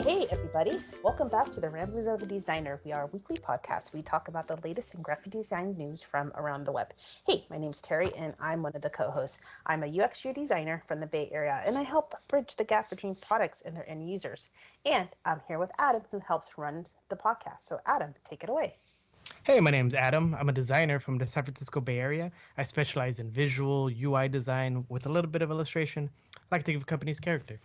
Hey, everybody. Welcome back to the Ramblings of a Designer. We are a weekly podcast. We talk about the latest in graphic design news from around the web. Hey, my name's Terry, and I'm one of the co-hosts. I'm a UX designer from the Bay Area, and I help bridge the gap between products and their end users. And I'm here with Adam, who helps run the podcast. So, Adam, take it away. Hey, my name's Adam. I'm a designer from the San Francisco Bay Area. I specialize in visual UI design with a little bit of illustration. I like to give companies character.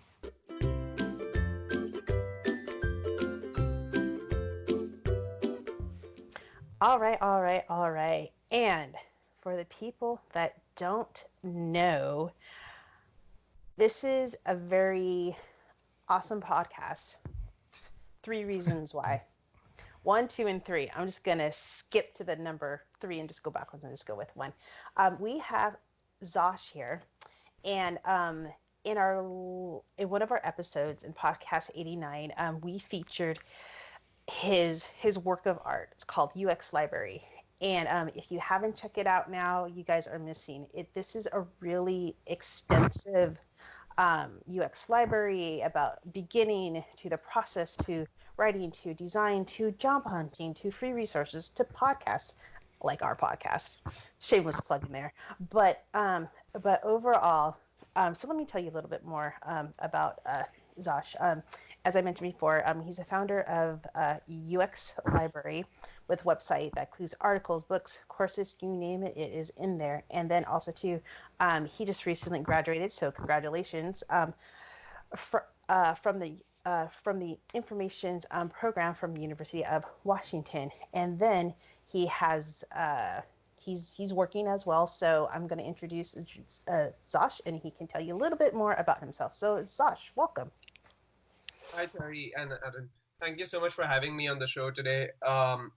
All right. And for the people that don't know, this is a very awesome podcast. Three reasons why. One, two, and three. I'm just going to skip to the number three and just go backwards and just go with one. We have Zosh here. And in one of our episodes in podcast 89, we featured his work of art. It's called UX Library. And if you haven't checked it out now, you guys are missing it. This is a really extensive UX library about beginning to the process to writing to design to job hunting to free resources to podcasts like our podcast. Shameless plug in there. But overall, so let me tell you a little bit more about Zosh. As I mentioned before, he's a founder of UX Library with a website that includes articles, books, courses, you name it, it is in there. And then also too, he just recently graduated, so congratulations, from the information program from the University of Washington. And then he has he's working as well. So I'm going to introduce Zosh, and he can tell you a little bit more about himself. So Zosh, welcome. Hi, Terry and Adam. Thank you so much for having me on the show today. And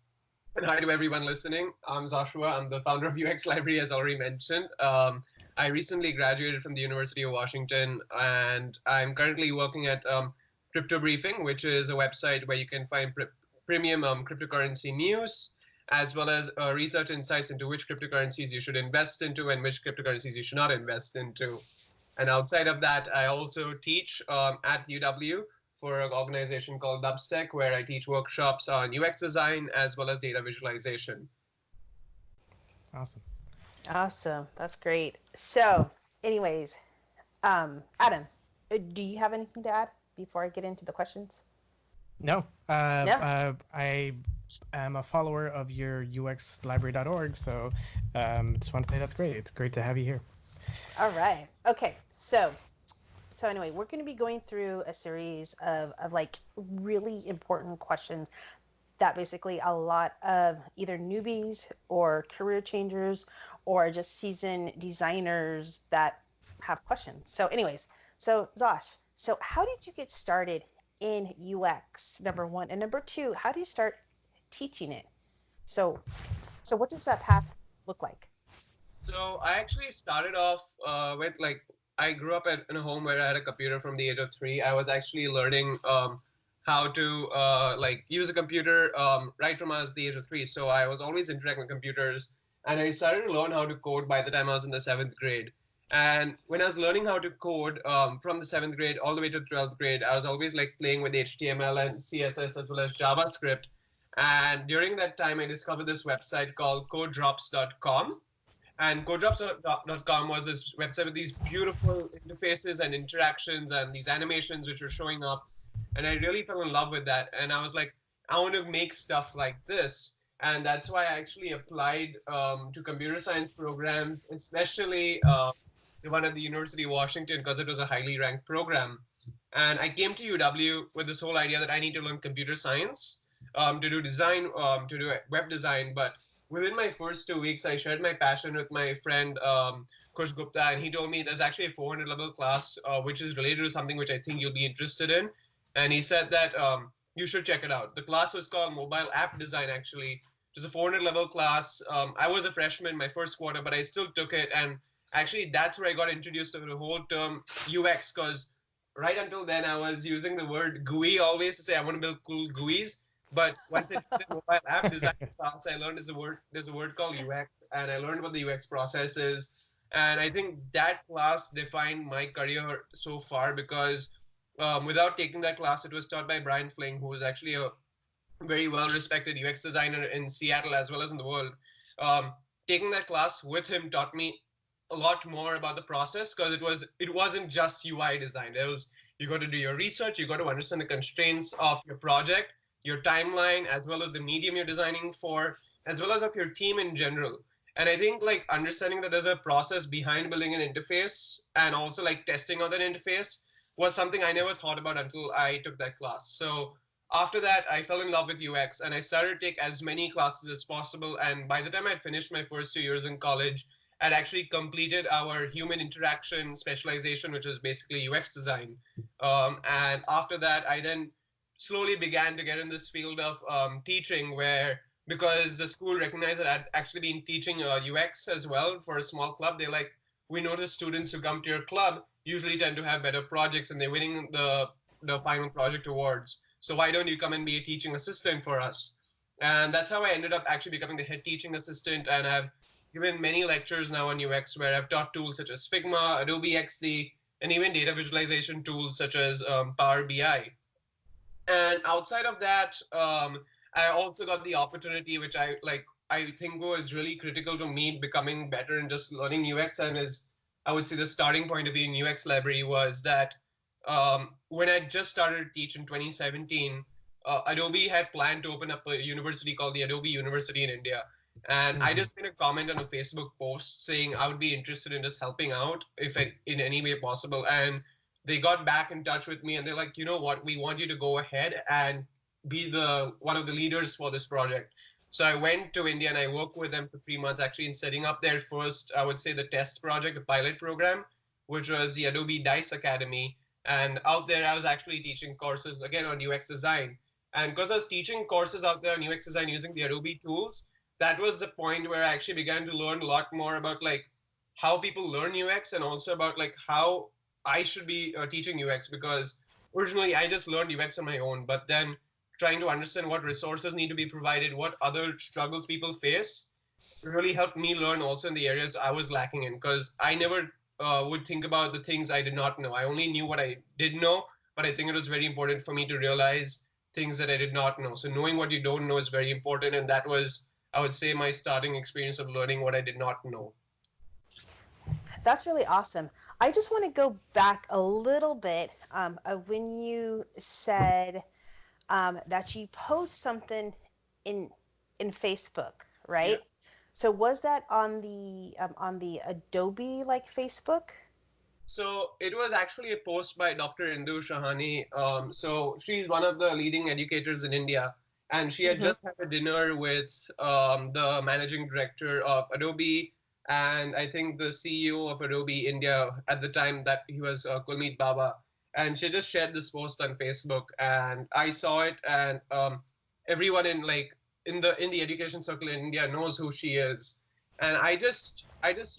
hi to everyone listening. I'm Joshua. I'm the founder of UX Library, as already mentioned. I recently graduated from the University of Washington, and I'm currently working at Crypto Briefing, which is a website where you can find premium cryptocurrency news, as well as research insights into which cryptocurrencies you should invest into and which cryptocurrencies you should not invest into. And outside of that, I also teach at UW for an organization called Dubstech, where I teach workshops on UX design as well as data visualization. Awesome. Awesome, that's great. So, anyways, Adam, do you have anything to add before I get into the questions? No, No. I am a follower of your uxlibrary.org, so just want to say that's great. It's great to have you here. All right. Okay. So anyway, we're going to be going through a series of like really important questions that basically a lot of either newbies or career changers or just seasoned designers that have questions. So anyways, so Zosh, so how did you get started in UX, number one? And number two, how do you start teaching it? So so what does that path look like? So I actually started off with like I grew up in a home where I had a computer from the age of 3. I was actually learning how to like use a computer right from I was the age of 3. So I was always interacting with computers, and I started to learn how to code by the time I was in the 7th grade. And when I was learning how to code from the 7th grade all the way to 12th grade, I was always like playing with HTML and CSS as well as JavaScript. And during that time, I discovered this website called codedrops.com, and codedrops.com was this website with these beautiful interfaces and interactions and these animations which were showing up. And I really fell in love with that. And I was like, I want to make stuff like this. And that's why I actually applied to computer science programs, especially the one at the University of Washington, because it was a highly ranked program. And I came to UW with this whole idea that I need to learn computer science to do design, to do web design. But within my first 2 weeks, I shared my passion with my friend Kush Gupta, and he told me there's actually a 400 level class which is related to something which I think you'll be interested in. And he said that you should check it out. The class was called Mobile App Design, actually. It was a 400 level class. I was a freshman my first quarter, but I still took it. And actually, that's where I got introduced to the whole term UX, because right until then, I was using the word GUI always to say I want to build cool GUIs. But once I did mobile app design class, I learned there's a word called UX, and I learned what the UX process is. And I think that class defined my career so far, because without taking that class. It was taught by Brian Fling, who was actually a very well respected UX designer in Seattle as well as in the world. Um, Taking that class with him taught me a lot more about the process, because it wasn't just UI design. There was, you got to do your research, you got to understand the constraints of your project, your timeline, as well as the medium you're designing for, as well as of your team in general. And I think like understanding that there's a process behind building an interface and also like testing on that interface was something I never thought about until I took that class. So after that, I fell in love with UX and I started to take as many classes as possible. And by the time I'd finished my first 2 years in college, I'd actually completed our human interaction specialization, which is basically UX design. And after that, I then slowly began to get in this field of teaching, where because the school recognized that I'd actually been teaching UX as well for a small club, they're like, we notice students who come to your club usually tend to have better projects and they're winning the final project awards. So why don't you come and be a teaching assistant for us? And that's how I ended up actually becoming the head teaching assistant. And I've given many lectures now on UX where I've taught tools such as Figma, Adobe XD, and even data visualization tools such as Power BI. And outside of that, I also got the opportunity, which I think was really critical to me becoming better in just learning UX, and is, I would say, the starting point of the UX library was that when I just started to teach in 2017, Adobe had planned to open up a university called the Adobe University in India. And I Mm-hmm. just made a comment on a Facebook post saying I would be interested in just helping out if it, in any way possible. And they got back in touch with me and they're like, you know what, we want you to go ahead and be the one of the leaders for this project. So I went to India and I worked with them for 3 months actually in setting up their first, I would say, the test project, the pilot program, which was the Adobe Dice Academy. And out there, I was actually teaching courses again on UX design. And because I was teaching courses out there on UX design using the Adobe tools, that was the point where I actually began to learn a lot more about like how people learn UX and also about like how I should be teaching UX, because originally I just learned UX on my own, but then trying to understand what resources need to be provided, what other struggles people face, really helped me learn also in the areas I was lacking in, because I never would think about the things I did not know. I only knew what I did know, but I think it was very important for me to realize things that I did not know. So knowing what you don't know is very important, and that was, I would say, my starting experience of learning what I did not know. That's really awesome. I just want to go back a little bit of when you said that you post something in Facebook, Yeah. right? So was that on the Adobe like Facebook? So it was actually a post by Dr. Indu Shahani. So she's one of the leading educators in India, and she had Mm-hmm. just had a dinner with the managing director of Adobe, and I think the CEO of Adobe India at the time that he was Kulmeet Baba, and she just shared this post on Facebook, and I saw it, and everyone in like in the education circle in India knows who she is, and I just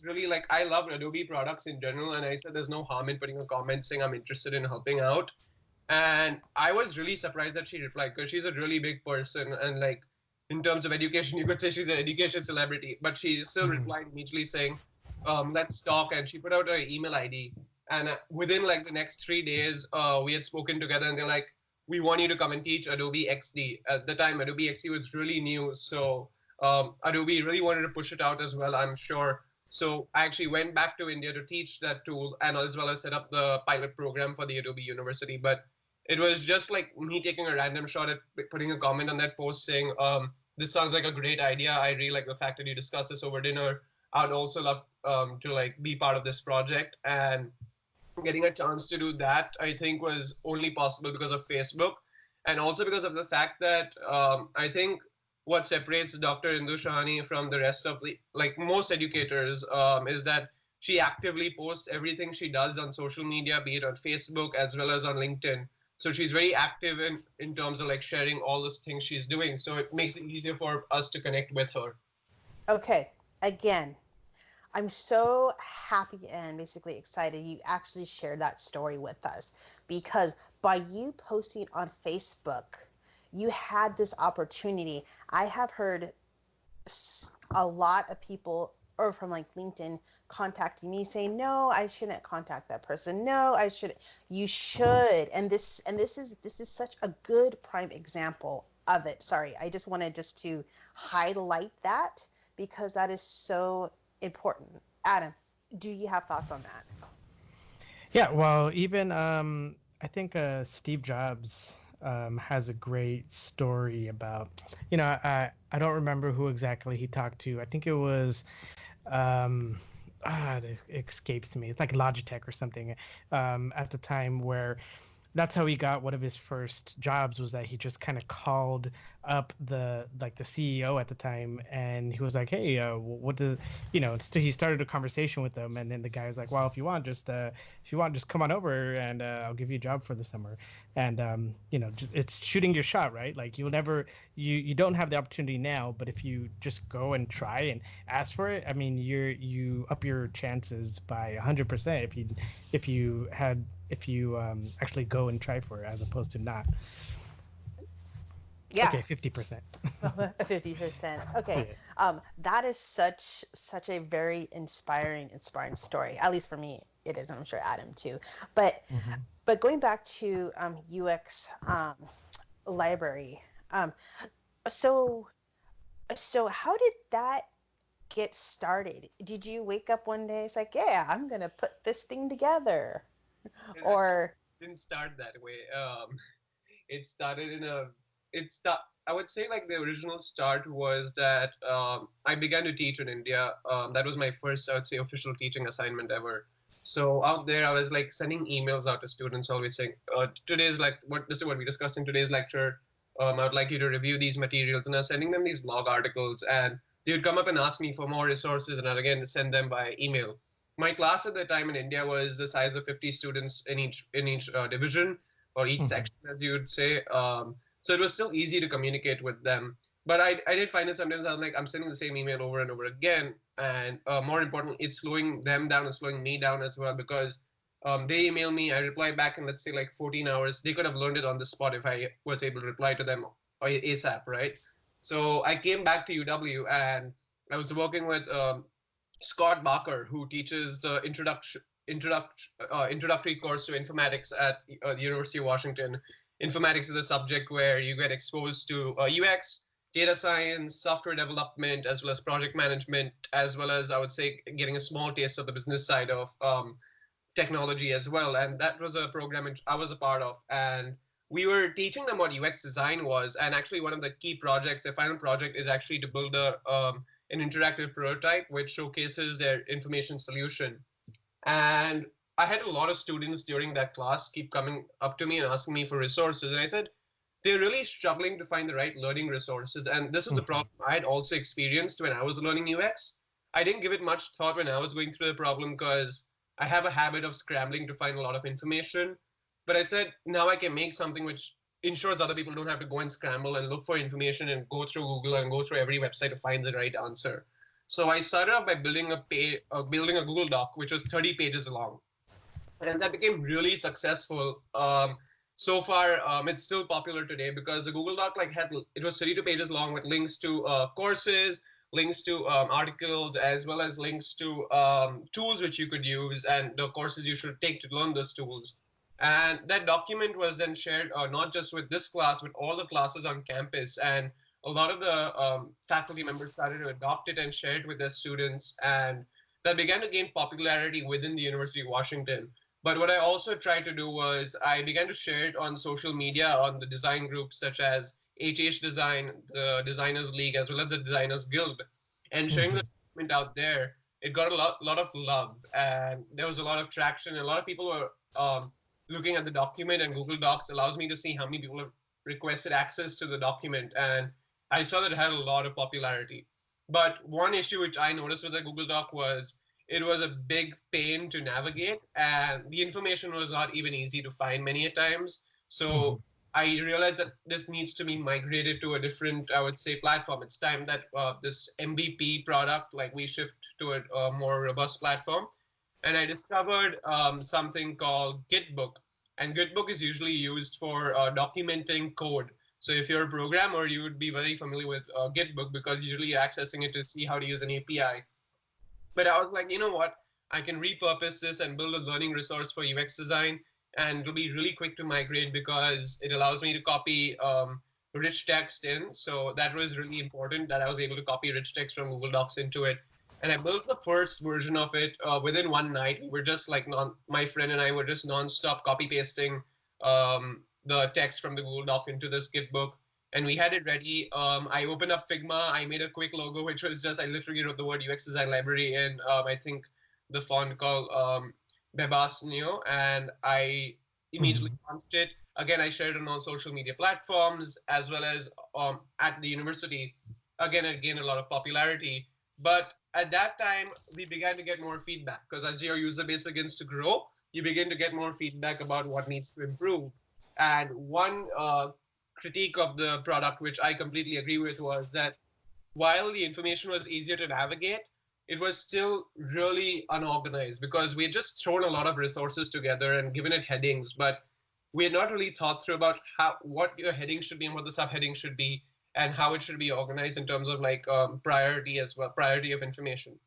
really like, I love Adobe products in general, and I said there's no harm in putting a comment saying I'm interested in helping out. And I was really surprised that she replied, because she's a really big person, and like in terms of education you could say she's an education celebrity, but she still Mm-hmm. replied immediately saying, let's talk. And she put out her email ID, and within like the next 3 days we had spoken together, and they're like, we want you to come and teach Adobe XD. At the time Adobe XD was really new, so Adobe really wanted to push it out as well, I'm sure. So I actually went back to India to teach that tool, and as well as set up the pilot program for the Adobe University. But it was just like me taking a random shot at putting a comment on that post saying, this sounds like a great idea. I really like the fact that you discussed this over dinner. I'd also love to like be part of this project. And getting a chance to do that, I think, was only possible because of Facebook, and also because of the fact that I think what separates Dr. Indu Shahani from the rest of the like most educators is that she actively posts everything she does on social media, be it on Facebook as well as on LinkedIn. So she's very active in terms of like sharing all those things she's doing. So it makes it easier for us to connect with her. Okay. Again, I'm so happy and basically excited you actually shared that story with us, because by you posting on Facebook, you had this opportunity. I have heard a lot of people or from like LinkedIn contacting me saying, no, I shouldn't contact that person. No, I should. You should. And this is such a good prime example of it. Sorry, I just wanted just to highlight that because that is so important. Adam, do you have thoughts on that? Yeah, well, even I think Steve Jobs has a great story about, I don't remember who exactly he talked to. I think it was um, it escapes me. It's like Logitech or something at the time where that's how he got one of his first jobs was that he just kind of called up the CEO at the time and he was like, hey, what the he started a conversation with them and then the guy was like, well, if you want just come on over and I'll give you a job for the summer. And it's shooting your shot, right? Like you'll never you don't have the opportunity now, but if you just go and try and ask for it, I mean you up your chances by 100% if you had if you actually go and try for it as opposed to not. Yeah. Okay, 50%. 50%. Okay. Yeah. That is such a very inspiring story. At least for me, it is. And I'm sure Adam too. But Hmm. but going back to UX library. Um, so so how did that get started? Did you wake up one day? It's like, yeah, I'm gonna put this thing together, It actually or didn't start that way. It started in a it start I would say like the original start was that I began to teach in India. That was my first, I would say, official teaching assignment ever. So out there I was like sending emails out to students always saying, today's like what this is what we discussed in today's lecture. I would like you to review these materials, and I was sending them these blog articles, and they would come up and ask me for more resources, and I'd again send them by email. My class at the time in India was the size of 50 students in each division, or each Hmm. section, as you would say. So it was still easy to communicate with them. But I did find it sometimes I was like, I'm sending the same email over and over again. And more importantly, it's slowing them down and slowing me down as well because they email me, I reply back in, let's say, like 14 hours. They could have learned it on the spot if I was able to reply to them ASAP, right? So I came back to UW and I was working with Scott Barker, who teaches the introductory course to informatics at the University of Washington. Informatics is a subject where you get exposed to UX, data science, software development, as well as project management, as well as, I would say, getting a small taste of the business side of technology as well. And that was a program which I was a part of. And we were teaching them what UX design was. And actually, one of the key projects, the final project, is actually to build an interactive prototype which showcases their information solution. And I had a lot of students during that class keep coming up to me and asking me for resources. And I said, they're really struggling to find the right learning resources. And this was a Hmm. problem I had also experienced when I was learning UX. I didn't give it much thought when I was going through the problem because I have a habit of scrambling to find a lot of information. But I said, now I can make something which ensures other people don't have to go and scramble and look for information and go through Google and go through every website to find the right answer. So I started off by building a Google Doc, which was 30 pages long, and that became really successful. So far, it's still popular today because the Google Doc it was 32 pages long with links to courses, links to articles, as well as links to tools which you could use and the courses you should take to learn those tools. And that document was then shared not just with this class, but all the classes on campus. And a lot of the faculty members started to adopt it and share it with their students. And that began to gain popularity within the University of Washington. But what I also tried to do was I began to share it on social media on the design groups such as HH Design, the Designers League, as well as the Designers Guild, and sharing the Hmm. document out there. It got a lot of love, and there was a lot of traction. And a lot of people were looking at the document, and Google Docs allows me to see how many people have requested access to the document, and I saw that it had a lot of popularity. But one issue which I noticed with the Google Doc was it was a big pain to navigate, and the information was not even easy to find many a times. Hmm. So I realized that this needs to be migrated to a different, I would say, platform. It's time that this MVP product, like we shift to a more robust platform. And I discovered something called Gitbook, and Gitbook is usually used for documenting code. So if you're a programmer, you would be very familiar with Gitbook because usually you're accessing it to see how to use an API. But I was like, you know what? I can repurpose this and build a learning resource for UX design, and it'll be really quick to migrate because it allows me to copy rich text in. So that was really important that I was able to copy rich text from Google Docs into it. And I built the first version of it within one night. We were just like my friend and I were just nonstop copy pasting the text from the Google Doc into this Git book, and we had it ready. I opened up Figma. I made a quick logo, which was just I literally wrote the word UX design library in I think the font called Bebas Neo, and I immediately Mhm. launched it. Again, I shared it on all social media platforms as well as at the university. Again, it gained a lot of popularity. But at that time, we began to get more feedback because as your user base begins to grow, you begin to get more feedback about what needs to improve. And one critique of the product, which I completely agree with, was that while the information was easier to navigate, it was still really unorganized because we had just thrown a lot of resources together and given it headings, but we had not really thought through about how what your heading should be and what the subheading should be and how it should be organized in terms of like priority as well, priority of information.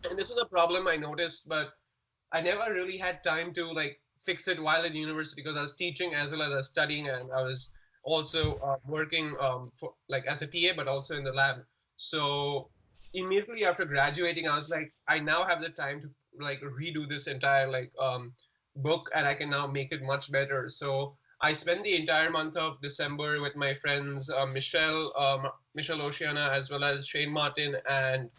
And this is a problem I noticed, but I never really had time to like fix it while in university because I was teaching as well as I was studying, and I was also working for like as a TA, but also in the lab. So immediately after graduating, I was like, I now have the time to like redo this entire like book, and I can now make it much better. So I spent the entire month of December with my friends Michelle Oceana, as well as Shane Martin and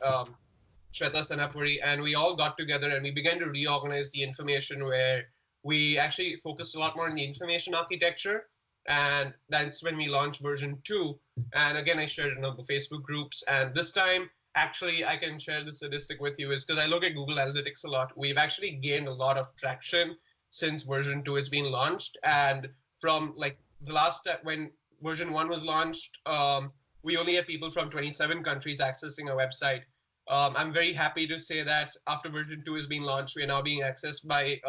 Shweta Senapuri, and we all got together and we began to reorganize the information where we actually focused a lot more on the information architecture. And that's when we launched version 2. And again, I shared it on the Facebook groups. And this time, actually, I can share the statistic with you is because I look at Google Analytics a lot. We've actually gained a lot of traction since version 2 has been launched. And from like the last step when version 1 was launched, we only had people from 27 countries accessing our website. I'm very happy to say that after version 2 is being launched, we are now being accessed by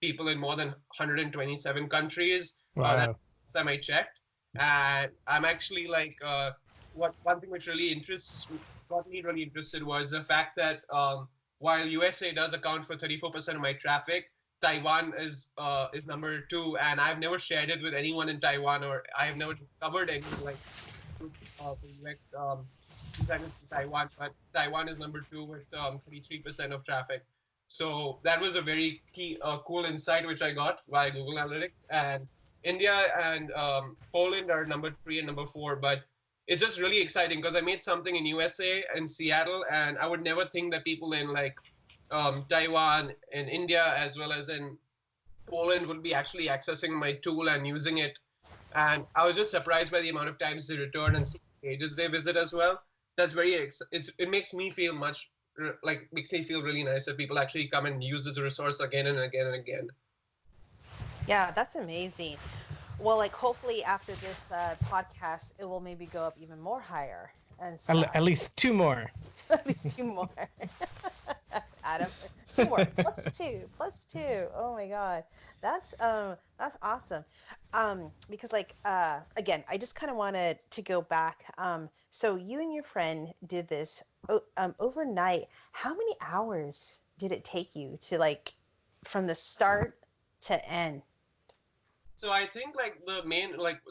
people in more than 127 countries. That Wow. time I checked. And I'm actually like, what one thing which really got me really interested was the fact that while USA does account for 34% of my traffic, Taiwan is number two, and I've never shared it with anyone in Taiwan, or I've never discovered any like for UX designers in Taiwan, but Taiwan is number two with 33% of traffic. So that was a very key, cool insight which I got via Google Analytics. And India and Poland are number three and number four. But it's just really exciting because I made something in USA and Seattle, and I would never think that people in like Taiwan and India as well as in Poland would be actually accessing my tool and using it. And I was just surprised by the amount of times they return and see pages they visit as well. That's it makes me feel like makes me feel really nice that people actually come and use this resource again and again and again. Yeah, that's amazing. Well, like hopefully after this podcast, it will maybe go up even more higher and stuff. At least two more. At least two more. Adam, two more plus two plus two. Oh my god, that's awesome. Because like again, I just kind of wanted to go back. So you and your friend did this overnight. How many hours did it take you to like from the start to end? So I think like the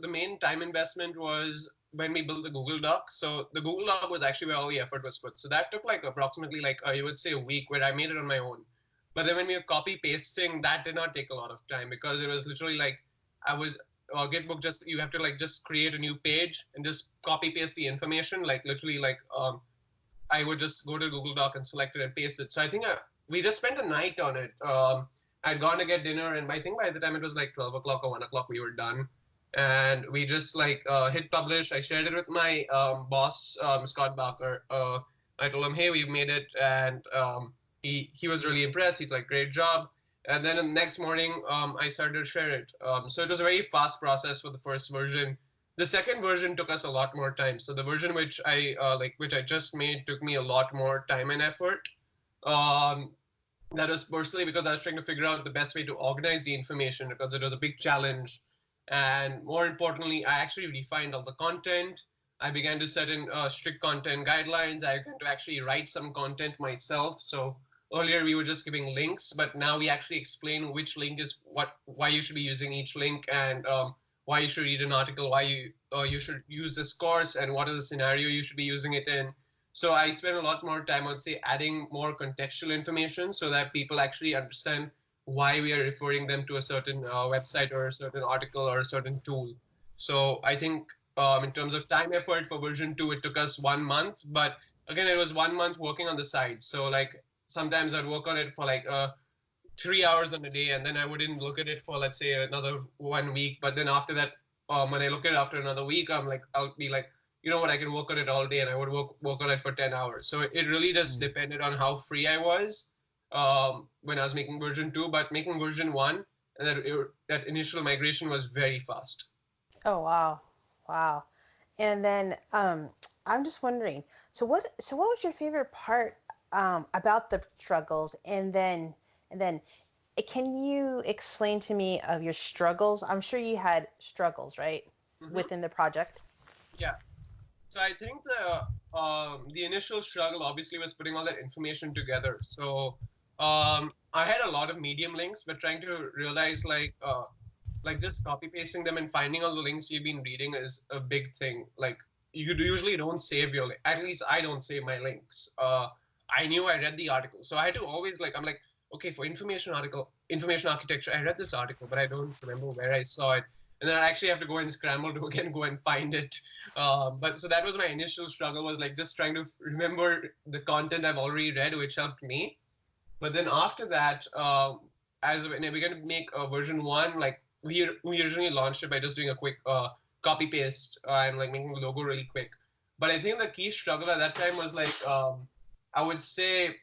main time investment was when we built the Google Doc. So the Google Doc was actually where all the effort was put. So that took like approximately like you would say a week where I made it on my own. But then when we were copy pasting, that did not take a lot of time because it was literally like I was Gitbook just you have to like just create a new page and just copy paste the information like literally like I would just go to Google Doc and select it and paste it. So I think we just spent a night on it. I'd gone to get dinner, and I think by the time it was like 12 o'clock or 1 o'clock, we were done. And we just like hit publish. I shared it with my boss, Scott Barker. I told him, "Hey, we've made it," and he was really impressed. He's like, "Great job." And then the next morning, I started to share it. So it was a very fast process for the first version. The second version took us a lot more time. So the version which which I just made took me a lot more time and effort. Um, that was personally because I was trying to figure out the best way to organize the information because it was a big challenge. And more importantly, I actually refined all the content. I began to set in strict content guidelines. I began to actually write some content myself. So earlier we were just giving links, but now we actually explain which link is what, why you should be using each link, and why you should read an article, why you should use this course, and what is the scenario you should be using it in. So I spend a lot more time, I would say, adding more contextual information so that people actually understand why we are referring them to a certain website or a certain article or a certain tool. So I think in terms of time effort for version 2, it took us 1 month, but again, it was 1 month working on the side. So like sometimes I'd work on it for like 3 hours on a day, and then I wouldn't look at it for, let's say, another 1 week. But then after that, when I look at it after another week, I'll be like, you know what, I can work on it all day, and I would work on it for 10 hours. So it really just depended on how free I was when I was making version 2. But making version 1, and that initial migration was very fast. Oh wow, wow. And then I'm just wondering, so what was your favorite part about the struggles? And then can you explain to me of your struggles? I'm sure you had struggles, right, Hmm. within the project. Yeah. So I think the initial struggle obviously was putting all that information together. So I had a lot of Medium links, but trying to realize like just copy pasting them and finding all the links you've been reading is a big thing. Like usually don't save your at least I don't save my links. I knew I read the article, so I had to always like I'm like okay, for information architecture, I read this article, but I don't remember where I saw it, and then I actually have to go and scramble to again go and find it. But so that was my initial struggle, was like just trying to remember the content I've already read, which helped me. But then after that, as when I began to make version 1, like we originally launched it by just doing a quick copy paste and like making the logo really quick. But I think the key struggle at that time was like I would say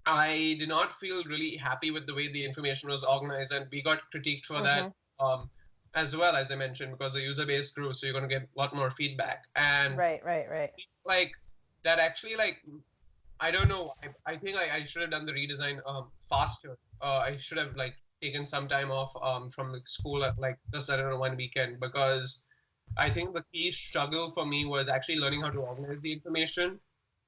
I did not feel really happy with the way the information was organized, and we got critiqued for that Mm-hmm. um, as well, as I mentioned, because the user base grew, so you're going to get a lot more feedback. And Right, right, right. like that actually like I don't know. I think I should have done the redesign faster. I should have like taken some time off from the school at like just I don't know 1 weekend, because I think the key struggle for me was actually learning how to organize the information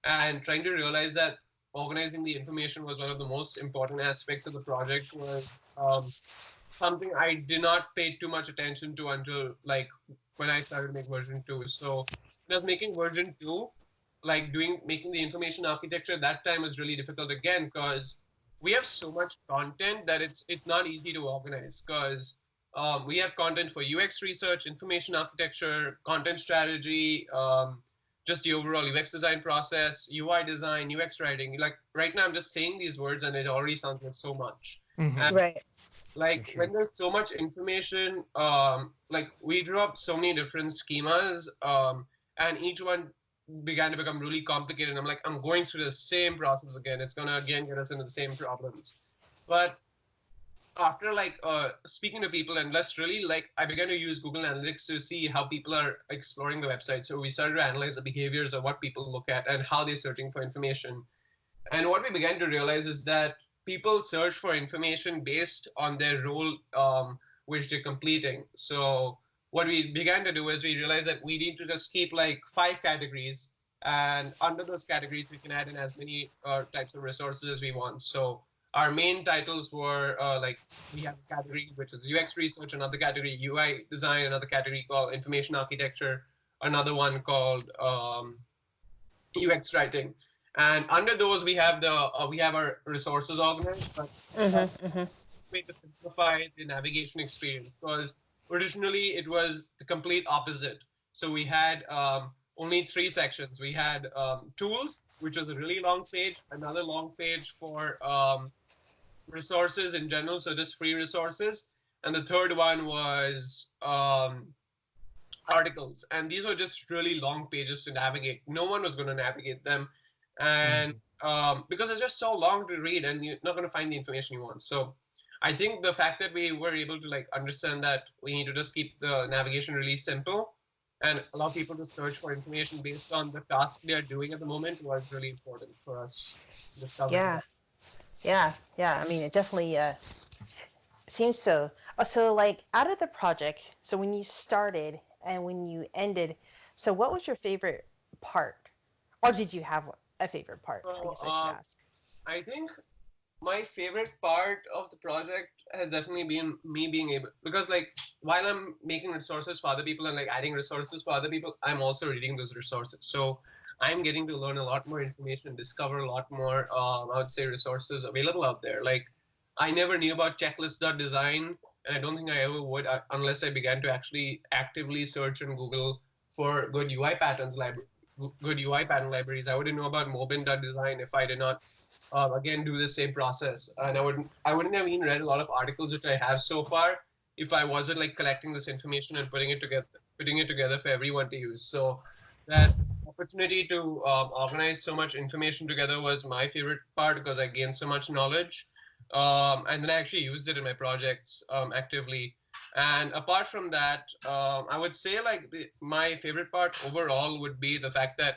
and trying to realize that organizing the information was one of the most important aspects of the project, was um, something I did not pay too much attention to until like when I started to make version 2. So when I was making version 2, like doing making the information architecture at that time was really difficult again, because we have so much content that it's not easy to organize, because we have content for UX research, information architecture, content strategy, just the overall UX design process, UI design, UX writing. Like right now, I'm just saying these words and it already sounds like so much. Mm-hmm. Right. Like For sure. when there's so much information, like we drew up so many different schemas, and each one began to become really complicated. I'm like, I'm going through the same process again. It's gonna again get us into the same problems. But after like speaking to people and less really like I began to use Google Analytics to see how people are exploring the website. So we started to analyze the behaviors of what people look at and how they're searching for information. And what we began to realize is that people search for information based on their role which they're completing. So what we began to do is we realized that we need to just keep like 5 categories, and under those categories we can add in as many types of resources as we want. So our main titles were like we have a category which is UX research, another category UI design, another category called information architecture, another one called UX writing. And under those, we have our resources organized, but uh, Mm-hmm. Mm-hmm. way to simplify the navigation experience, because originally it was the complete opposite. So we had only 3 sections. We had tools, which was a really long page, another long page for resources in general, so just free resources, and the third one was articles. And these were just really long pages to navigate. No one was going to navigate them, and Mm-hmm. because it's just so long to read and you're not going to find the information you want. So I think the fact that we were able to like understand that we need to just keep the navigation really simple and allow people to search for information based on the task they are doing at the moment was really important for us discovering Yeah. that. Yeah. Yeah. I mean, it definitely seems so. So, like, out of the project, so when you started and when you ended, So, what was your favorite part, or did you have a favorite part? I So guess I should ask. I think my favorite part of the project has definitely been me being able, because like while I'm making resources for other people and like adding resources for other people, I'm also reading those resources. So I'm getting to learn a lot more information, discover a lot more, I would say, resources available out there. Like I never knew about checklist.design, and I don't think I ever would unless I began to actually actively search in Google for good UI patterns good UI pattern libraries. I wouldn't know about mobin.design if I did not again do the same process, and I wouldn't have even read a lot of articles which I have so far if I wasn't like collecting this information and putting it together for everyone to use. So that opportunity to organize so much information together was my favorite part because I gained so much knowledge, and then I actually used it in my projects actively. And apart from that, I would say like my favorite part overall would be the fact that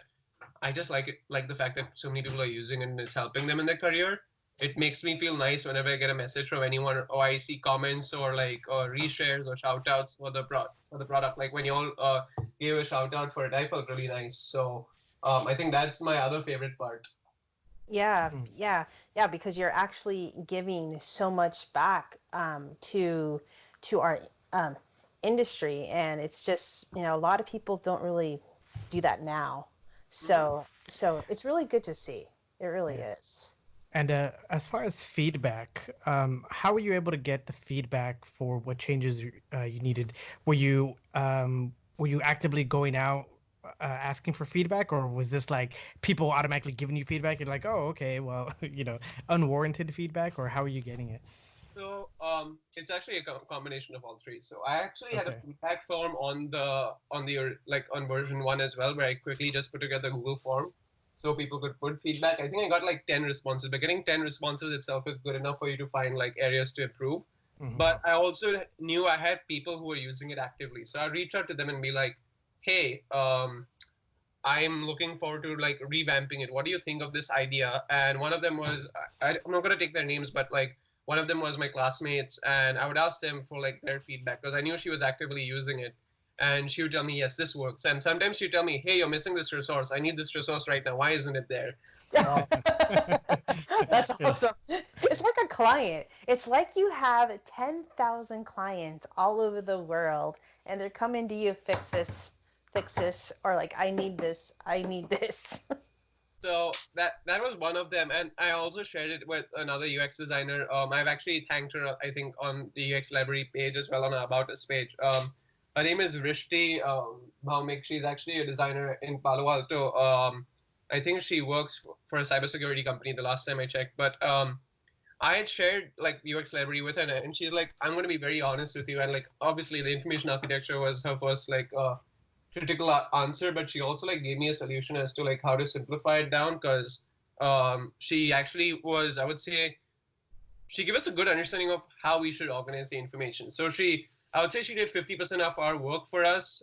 I just like it, like the fact that so many people are using it and it's helping them in their career. It makes me feel nice whenever I get a message from anyone, or I see comments or like or reshares or shout outs for the product. Like when you all gave a shout out for it, I felt really nice. So I think that's my other favorite part. Yeah, Mm. yeah, yeah, because you're actually giving so much back to our um, industry, and it's just a lot of people don't really do that now. Mm-hmm. So it's really good to see. It really Yeah. is. And as far as feedback, how were you able to get the feedback for what changes you needed? Were you actively going out asking for feedback, or was this like people automatically giving you feedback? You're like, oh, okay, well, unwarranted feedback, or how are you getting it? So it's actually a combination of all three. So I actually had a Okay. feedback form like on version one as well, where I quickly just put together a Google form so people could put feedback. I think I got like 10 responses, but getting 10 responses itself is good enough for you to find like areas to improve. Hmm. But I also knew I had people who were using it actively, so I reach out to them and be like, "Hey, I'm looking forward to like revamping it. What do you think of this idea?" And one of them was, I'm not gonna take their names, but like one of them was my classmates, and I would ask them for like their feedback because I knew she was actively using it, and she would tell me, "Yes, this works." And sometimes she'd tell me, "Hey, you're missing this resource. I need this resource right now. Why isn't it there?" Uh, That's That's good. awesome. It's like a client. It's like you have 10,000 clients all over the world, and they're coming to you, fix this, or like, I need this. So that was one of them, and I also shared it with another UX designer. I've actually thanked her, I think, on the UX library page as well on our About Us page. Her name is Rishti Bhaumik. She's actually a designer in Palo Alto. I think she works for a cybersecurity company. The last time I checked, but I had shared like UX library with her, and she's like, "I'm going to be very honest with you." And like, obviously, the information architecture was her first like critical answer, but she also like gave me a solution as to like how to simplify it down because she actually was, I would say, she gave us a good understanding of how we should organize the information. So I would say she did 50% of our work for us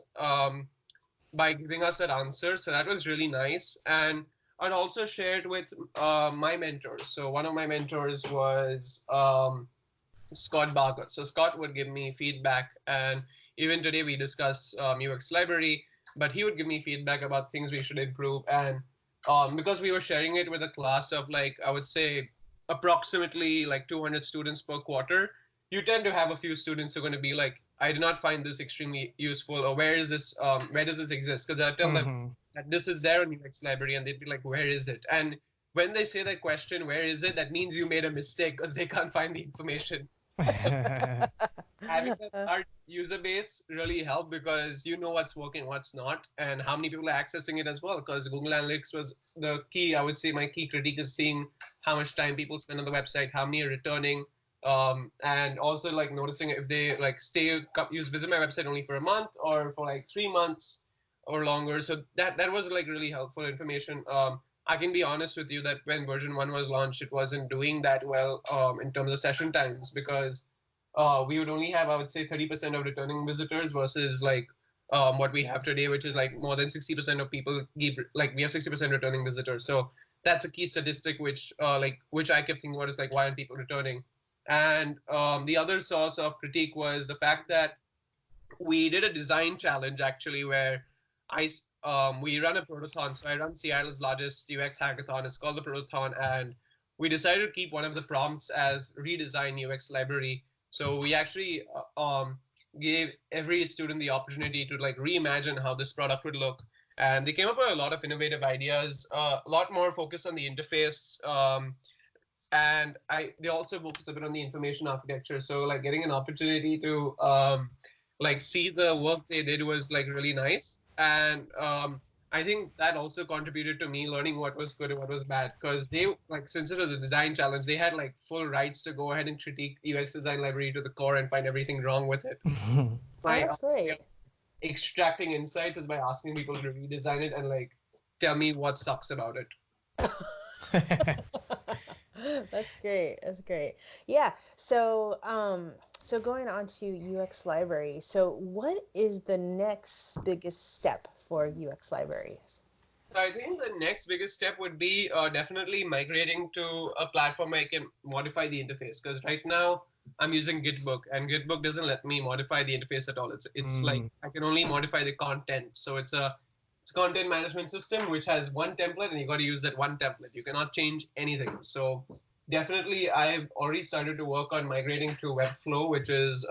by giving us that answer. So that was really nice. And I'd also shared with my mentors. So one of my mentors was Scott Barker. So Scott would give me feedback, and even today we discussed UX library, but he would give me feedback about things we should improve. And because we were sharing it with a class of like, I would say approximately like 200 students per quarter, you tend to have a few students who are going to be like, I do not find this extremely useful, or where does this exist? Because I tell them Hmm. that this is there on UX library, and they'd be like, where is it? And when they say that question, where is it? That means you made a mistake because they can't find the information. So having a large user base really helped because you know what's working, what's not, and how many people are accessing it as well. Because Google Analytics was the key. I would say my key critique is seeing how much time people spend on the website, how many are returning, and also like noticing if they like visit my website only for a month or for like 3 months or longer. So that was like really helpful information. I can be honest with you that when version one was launched, it wasn't doing that well in terms of session times because we would only have, I would say, 30% of returning visitors versus like what we have today, which is like more than 60% of people keep like we have 60% returning visitors. So that's a key statistic which I kept thinking about is like why aren't people returning? And the other source of critique was the fact that we did a design challenge actually where we run a protothon. So I run Seattle's largest UX hackathon. It's called the Protothon, and we decided to keep one of the prompts as redesign UX library. So we actually gave every student the opportunity to like reimagine how this product would look, and they came up with a lot of innovative ideas, a lot more focus on the interface. And they also focus a bit on the information architecture. So like getting an opportunity to like see the work they did was like really nice. And I think that also contributed to me learning what was good and what was bad, because they like, since it was a design challenge, they had like full rights to go ahead and critique UX design library to the core and find everything wrong with it. Oh, My that's way of great. extracting insights is by asking people to redesign it and like tell me what sucks about it. That's great. That's great. Yeah. So going on to UX Library. So what is the next biggest step for UX libraries? So I think the next biggest step would be definitely migrating to a platform where I can modify the interface. Because right now I'm using Gitbook, and Gitbook doesn't let me modify the interface at all. It's like Mm. I can only modify the content. So it's a content management system which has one template, and you got to use that one template. You cannot change anything. So definitely I've already started to work on migrating to Webflow, which is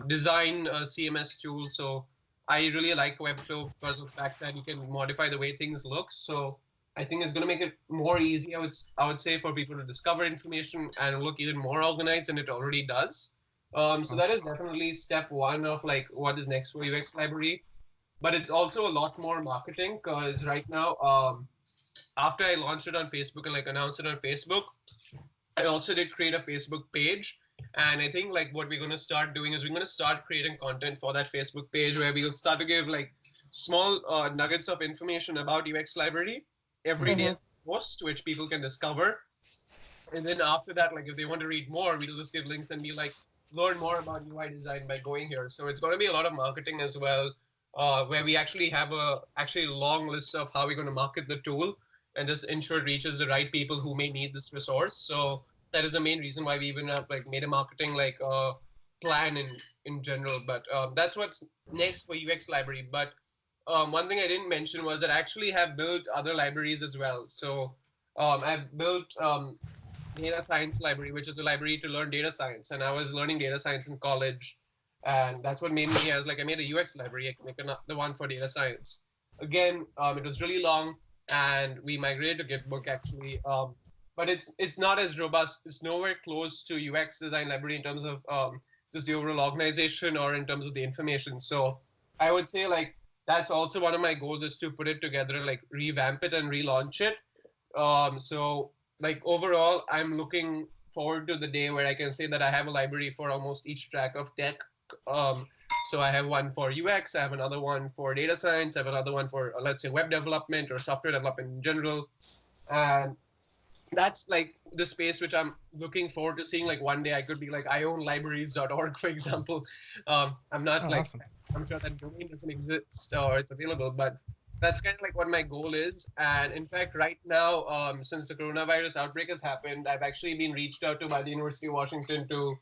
design CMS tool. So I really like Webflow because of the fact that you can modify the way things look. So I think it's going to make it more easy. I would say for people to discover information and look even more organized than it already does. So that Awesome. is definitely step one of like what is next for UX library. But it's also a lot more marketing, because right now, after I launched it on Facebook and like announced it on Facebook, I also did create a Facebook page. And I think like what we're going to start doing is we're going to start creating content for that Facebook page where we'll start to give like small nuggets of information about UX library every day Mm-hmm. as a post, which people can discover. And then after that, like if they want to read more, we'll just give links and be like, learn more about UI design by going here. So it's going to be a lot of marketing as well, where we actually have a actually long list of how we're going to market the tool and just ensure it reaches the right people who may need this resource. So that is the main reason why we even have like made a marketing like plan in general. But that's what's next for UX library. But one thing I didn't mention was that I actually have built other libraries as well. So I've built data science library, which is a library to learn data science. And I was learning data science in college, and that's what made me. I was like, I made a UX library. I can make another one for data science. Again, it was really long, and we migrated to Gitbook actually. But it's not as robust. It's nowhere close to UX design library in terms of just the overall organization or in terms of the information. So I would say like that's also one of my goals is to put it together, like revamp it and relaunch it. So like overall, I'm looking forward to the day where I can say that I have a library for almost each track of tech. Um, so I have one for UX, I have another one for data science, I have another one for let's say web development or software development in general, and that's like the space which I'm looking forward to seeing. Like one day I could be like I own libraries.org, for example. I'm not Oh, like awesome. I'm sure that domain doesn't exist or it's available, but that's kind of like what my goal is. And in fact, right now, since the coronavirus outbreak has happened, I've actually been reached out to by the University of Washington to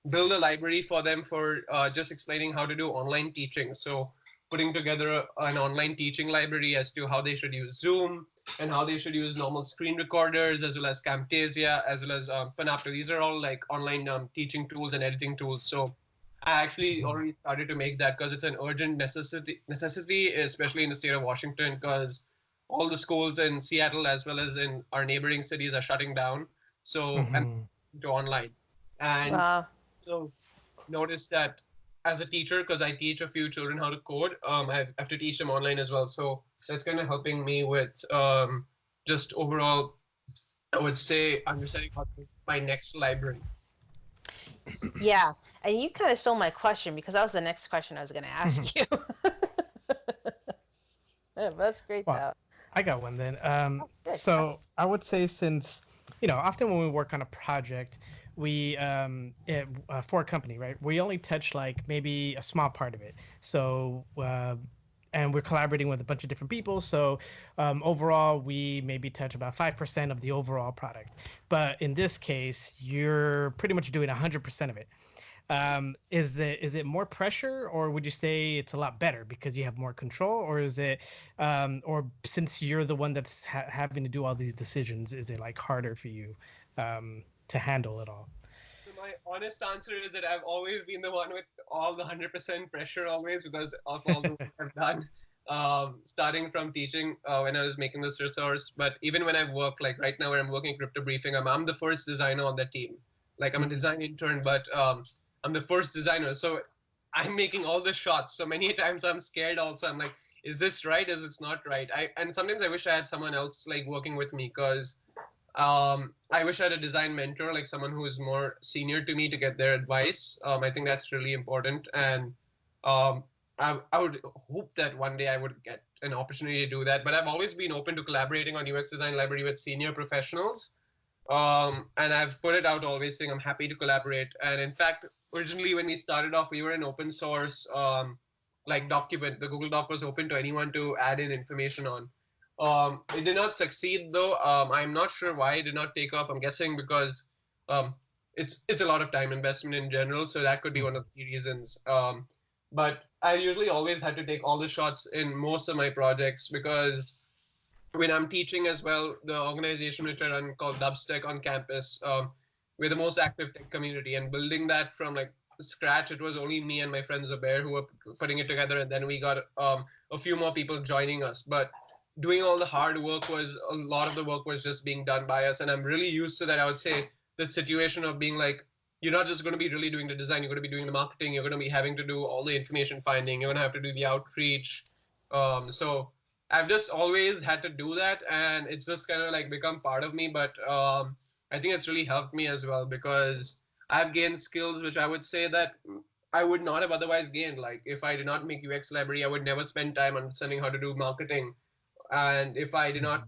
build a library for them for just explaining how to do online teaching. So putting together an online teaching library as to how they should use Zoom and how they should use normal screen recorders as well as Camtasia as well as Panopto. These are all like online teaching tools and editing tools. So I actually Mhm. already started to make that because it's an urgent necessity, especially in the state of Washington, because all the schools in Seattle as well as in our neighboring cities are shutting down. So I'm Mhm. to online. And Wow. so noticed that as a teacher, because I teach a few children how to code, I have to teach them online as well. So that's kind of helping me with just overall, I would say, understanding how to make my next library. Yeah. And you kind of stole my question because that was the next question I was going to ask you. That's great Well, though. I got one then. Oh, good. Awesome. So I would say since often when we work on a project, for a company, right? We only touch like maybe a small part of it. So and we're collaborating with a bunch of different people. So overall, we maybe touch about 5% of the overall product. But in this case, you're pretty much doing 100% of it. Is it more pressure, or would you say it's a lot better because you have more control, or is it, or since you're the one that's having to do all these decisions, is it like harder for you to handle it all? So my honest answer is that I've always been the one with all the 100% pressure always because of all the work I've done. Starting from teaching when I was making this resource, but even when I've worked, like right now where I'm working Crypto Briefing, I'm the first designer on the team. Like I'm a design intern, but I'm the first designer. So I'm making all the shots. So many times I'm scared also. I'm like, is this right? Is this not right? And sometimes I wish I had someone else like working with me because I wish I had a design mentor, like someone who is more senior to me to get their advice. I think that's really important. And um, I would hope that one day I would get an opportunity to do that. But I've always been open to collaborating on UX Design Library with senior professionals. And I've put it out always saying I'm happy to collaborate. And in fact, originally when we started off, we were an open source like document. The Google Doc was open to anyone to add in information on. It did not succeed though. I'm not sure why it did not take off. I'm guessing because um, it's a lot of time investment in general, so that could be one of the reasons. But I usually always had to take all the shots in most of my projects because when I'm teaching as well, the organization which I run called Dubstech on campus, we're the most active tech community, and building that from like scratch, it was only me and my friend Zubair who were putting it together, and then we got a few more people joining us. But doing all the hard work was a lot of the work was just being done by us, and I'm really used to that. I would say that situation of being like you're not just going to be really doing the design, you're going to be doing the marketing, you're going to be having to do all the information finding, you're going to have to do the outreach. So I've just always had to do that, and it's just kind of like become part of me. But I think it's really helped me as well because I've gained skills which I would say that I would not have otherwise gained. Like if I did not make UX library, I would never spend time understanding how to do marketing. And if I did not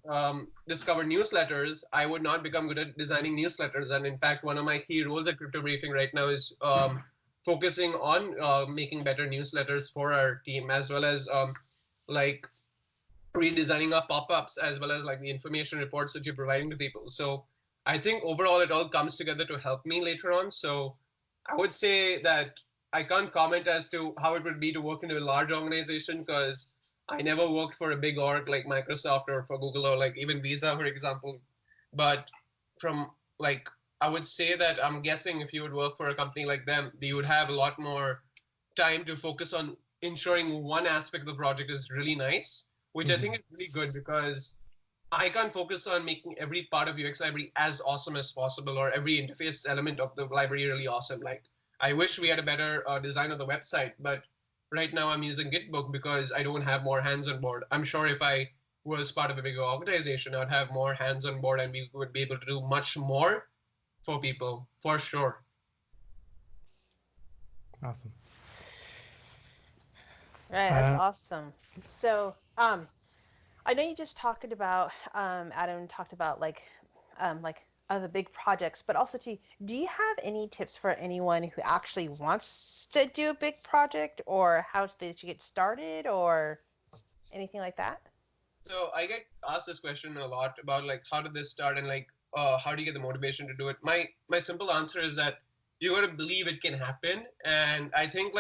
discover newsletters, I would not become good at designing newsletters. And in fact, one of my key roles at Crypto Briefing right now is focusing on making better newsletters for our team, as well as like redesigning our pop-ups as well as like the information reports that you're providing to people. So I think overall it all comes together to help me later on. So I would say that I can't comment as to how it would be to work in a large organization because I never worked for a big org like Microsoft or for Google or like even Visa, for example. But from like I would say that I'm guessing if you would work for a company like them, you would have a lot more time to focus on ensuring one aspect of the project is really nice, which I think is really good because I can't focus on making every part of UX library as awesome as possible or every interface element of the library really awesome. Like I wish we had a better design of the website, but right now I'm using Gitbook because I don't have more hands on board. I'm sure if I was part of a bigger organization, I'd have more hands on board and we would be able to do much more for people for sure. Awesome. Right, that's Uh, awesome. So, I know you just talked about Adam talked about like other big projects, but also too, do you have any tips for anyone who actually wants to do a big project or how they should get started or anything like that? So I get asked this question a lot about like how did this start and like how do you get the motivation to do it? My simple answer is that you got to believe it can happen, and I think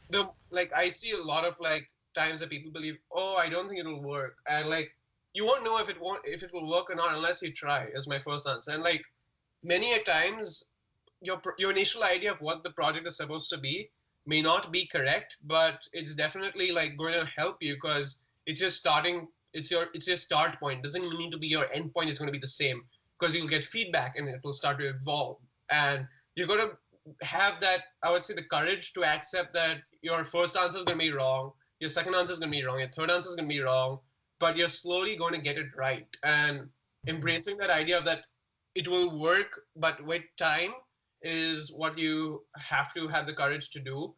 the like I see a lot of like times that people believe, oh, I don't think it'll work, and like you won't know if it will work or not unless you try. Is my first answer, and like many a times your initial idea of what the project is supposed to be may not be correct, but it's definitely like going to help you because it's your starting it's your start point. Doesn't mean to be your end point is going to be the same because you'll get feedback and it will start to evolve. And you're going to have that, I would say, the courage to accept that your first answer is going to be wrong, your second answer is going to be wrong, your third answer is going to be wrong, but you're slowly going to get it right. And embracing that idea of that it will work, but with time is what you have to have the courage to do.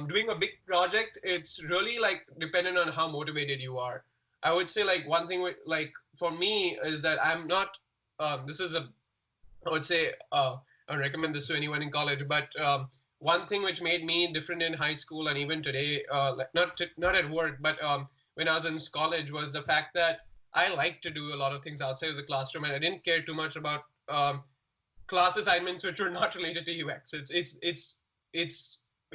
Doing a big project, it's really like dependent on how motivated you are. I would say like one thing with, like for me is that I'm not. This is a I would say I would recommend this to anyone in college. But one thing which made me different in high school and even today, like not at work, but when I was in college, was the fact that I liked to do a lot of things outside of the classroom, and I didn't care too much about class assignments which were not related to UX. It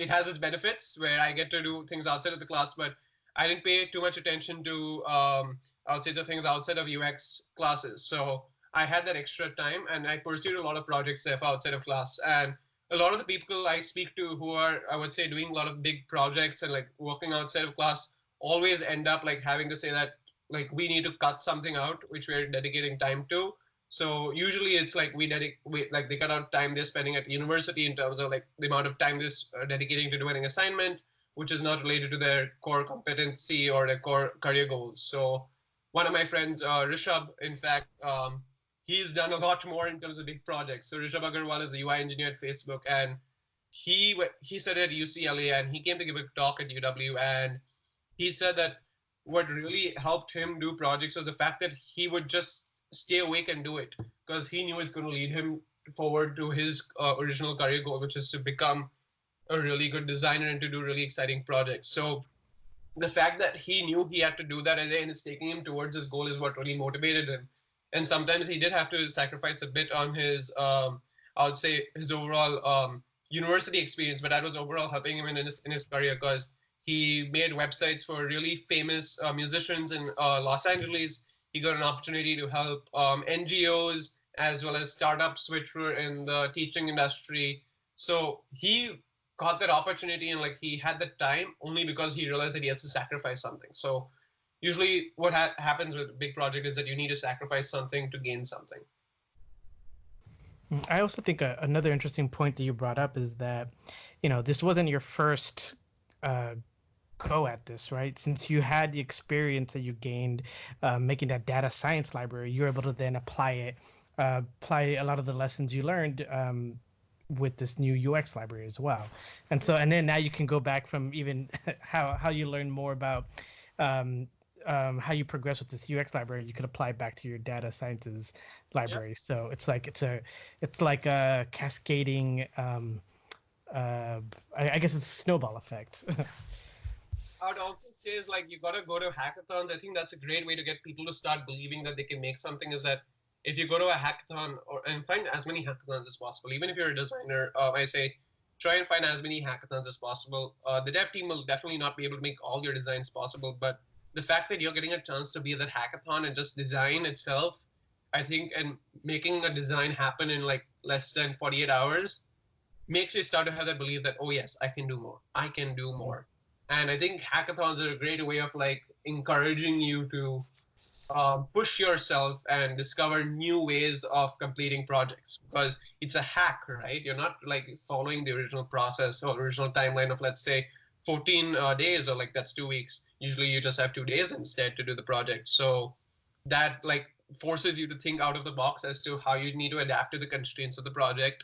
has its benefits where I get to do things outside of the class, but I didn't pay too much attention to I'll say the things outside of UX classes. So I had that extra time and I pursued a lot of projects therefore outside of class. And a lot of the people I speak to who are, I would say, doing a lot of big projects and like working outside of class always end up like having to say that like we need to cut something out which we're dedicating time to. So usually it's like we like they cut out time they're spending at university in terms of like the amount of time they're dedicating to doing an assignment, which is not related to their core competency or their core career goals. So one of my friends, Rishabh, in fact, he's done a lot more in terms of big projects. So Rishabh Agarwal is a UI engineer at Facebook, and he studied at UCLA, and he came to give a talk at UW, and he said that what really helped him do projects was the fact that he would just stay awake and do it because he knew it's going to lead him forward to his original career goal, which is to become a really good designer and to do really exciting projects. So the fact that he knew he had to do that and then it's taking him towards his goal is what really motivated him. And sometimes he did have to sacrifice a bit on his, I would say, his overall university experience, but that was overall helping him in his career because he made websites for really famous musicians in Los Angeles. He got an opportunity to help NGOs as well as startups which were in the teaching industry. So he got that opportunity and like he had the time only because he realized that he has to sacrifice something. So usually what happens with a big project is that you need to sacrifice something to gain something. I also think another interesting point that you brought up is that, this wasn't your first uh, go at this, right? Since you had the experience that you gained making that data science library, you're able to then apply a lot of the lessons you learned with this new UX library as well. And then now you can go back from even how you learn more about um, how you progress with this UX library. You could apply back to your data sciences Yeah. library. So it's like a cascading. I guess it's a snowball effect. I would also say is like you gotta go to hackathons. I think that's a great way to get people to start believing that they can make something. Is that if you go to a hackathon and find as many hackathons as possible, even if you're a designer, I say try and find as many hackathons as possible. The dev team will definitely not be able to make all your designs possible, but the fact that you're getting a chance to be at that hackathon and just design itself, I think, and making a design happen in like less than 48 hours makes you start to have that belief that, oh yes, I can do more, I can do more. And I think hackathons are a great way of like encouraging you to push yourself and discover new ways of completing projects because it's a hack, right? You're not like following the original process or original timeline of, let's say, 14 days or like that's 2 weeks. Usually you just have 2 days instead to do the project. So that like forces you to think out of the box as to how you need to adapt to the constraints of the project.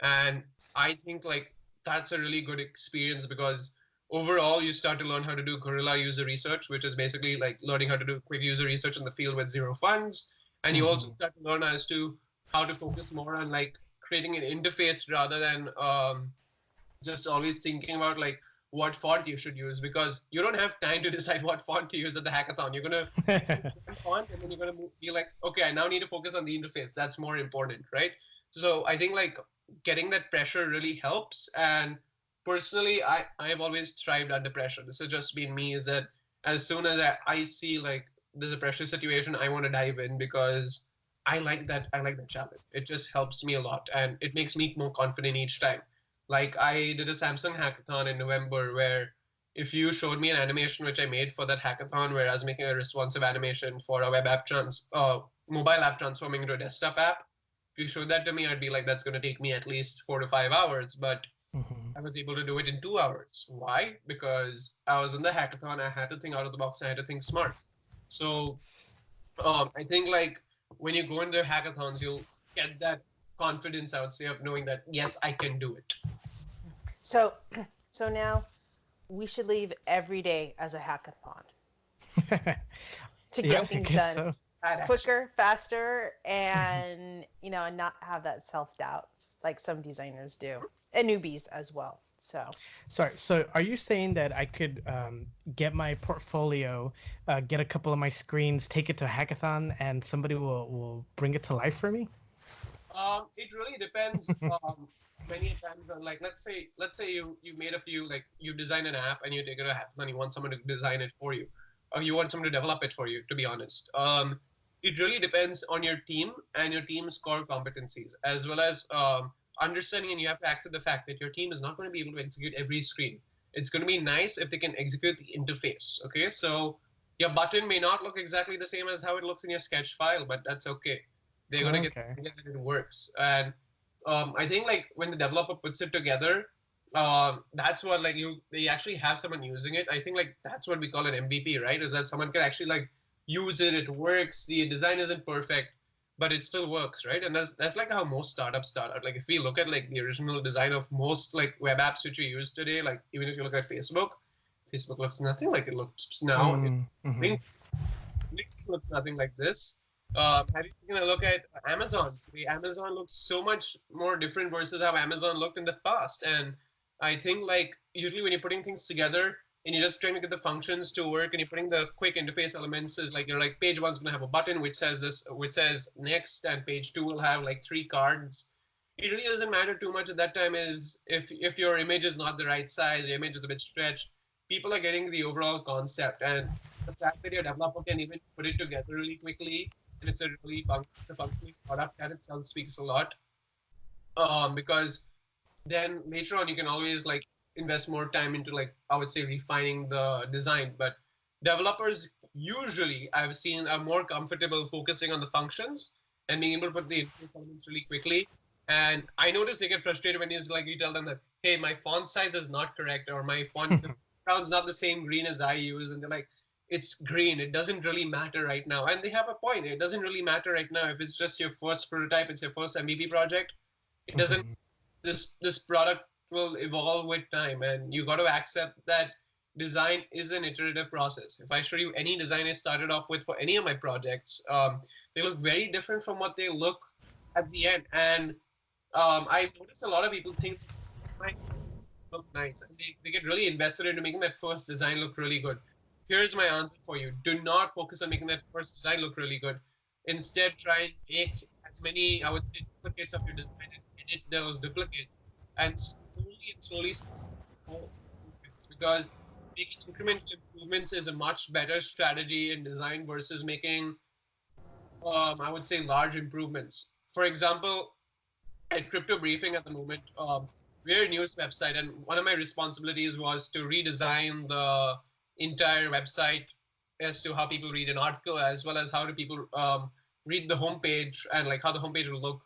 And I think like that's a really good experience because overall you start to learn how to do guerrilla user research, which is basically like learning how to do quick user research in the field with zero funds. And you also Mhm. start to learn as to how to focus more on like creating an interface rather than just always thinking about like what font you should use because you don't have time to decide what font to use at the hackathon. You're gonna choose one font and then you're gonna be like, okay, I now need to focus on the interface. That's more important, right? So I think like getting that pressure really helps. And personally, I have always thrived under pressure. This has just been me. Is that as soon as I see like there's a pressure situation, I want to dive in because I like that. I like the challenge. It just helps me a lot, and it makes me more confident each time. Like I did a Samsung hackathon in November where if you showed me an animation which I made for that hackathon where I was making a responsive animation for a mobile app transforming into a desktop app, if you showed that to me, I'd be like, that's going to take me at least 4 to 5 hours. But Mhm. I was able to do it in 2 hours. Why? Because I was in the hackathon. I had to think out of the box. I had to think smart. So I think like when you go into hackathons, you'll get that confidence, I would say, of knowing that yes, I can do it. So, so now we should leave every day as a hackathon to Yeah, get I things guess done so. That actually. quicker, faster, and not have that self doubt like some designers do, and newbies as well. So, Sorry. So, are you saying that I could get my portfolio, get a couple of my screens, take it to a hackathon, and somebody will bring it to life for me? It really depends. Many times on like let's say you made a few like you design an app and you take it to Apple and you want someone to design it for you, or you want someone to develop it for you. To be honest, it really depends on your team and your team's core competencies, as well as understanding. And you have to accept the fact that your team is not going to be able to execute every screen. It's going to be nice if they can execute the interface. Okay, so your button may not look exactly the same as how it looks in your sketch file, but that's okay. They're going to get Okay. that it works. And I think like when the developer puts it together, that's what like they actually have someone using it. I think like that's what we call an MVP, right? Is that someone can actually like use it, it works, the design isn't perfect, but it still works, right? And that's like how most startups start out. Like if we look at like the original design of most like web apps which we use today, like even if you look at Facebook, Facebook looks nothing like it looks now. Mm-hmm. LinkedIn looks nothing like this. Have you taken a look at Amazon? The Amazon looks so much more different versus how Amazon looked in the past. And I think like usually when you're putting things together and you're just trying to get the functions to work and you're putting the quick interface elements is like you're like page one's gonna have a button which says this which says next, and page two will have like three cards. It really doesn't matter too much at that time is if your image is not the right size, your image is a bit stretched, people are getting the overall concept. And the fact that your developer can even put it together really quickly and it's a really functioning product that itself speaks a lot. Because then later on you can always like invest more time into like I would say refining the design. But developers usually I've seen are more comfortable focusing on the functions and being able to put the interface elements really quickly. And I notice they get frustrated when you tell them that, hey, my font size is not correct, or my font the background's not the same green as I use, and they're like, it's green, it doesn't really matter right now. And they have a point. It doesn't really matter right now if it's just your first prototype, it's your first MVP project. It doesn't Mm-hmm. this product will evolve with time, and you got to accept that design is an iterative process. If I show you any design I started off with for any of my projects, they look very different from what they look at the end. And I noticed a lot of people think might look nice, and they get really invested into making that first design look really good. Here's my answer for you: do not focus on making that first design look really good. Instead, try and make as many, I would say, duplicates of your design and edit those duplicates, and slowly small improvements, because making incremental improvements is a much better strategy in design versus making, I would say, large improvements. For example, at Crypto Briefing at the moment, we're a news website, and one of my responsibilities was to redesign the entire website as to how people read an article, as well as how do people read the homepage and like how the homepage will look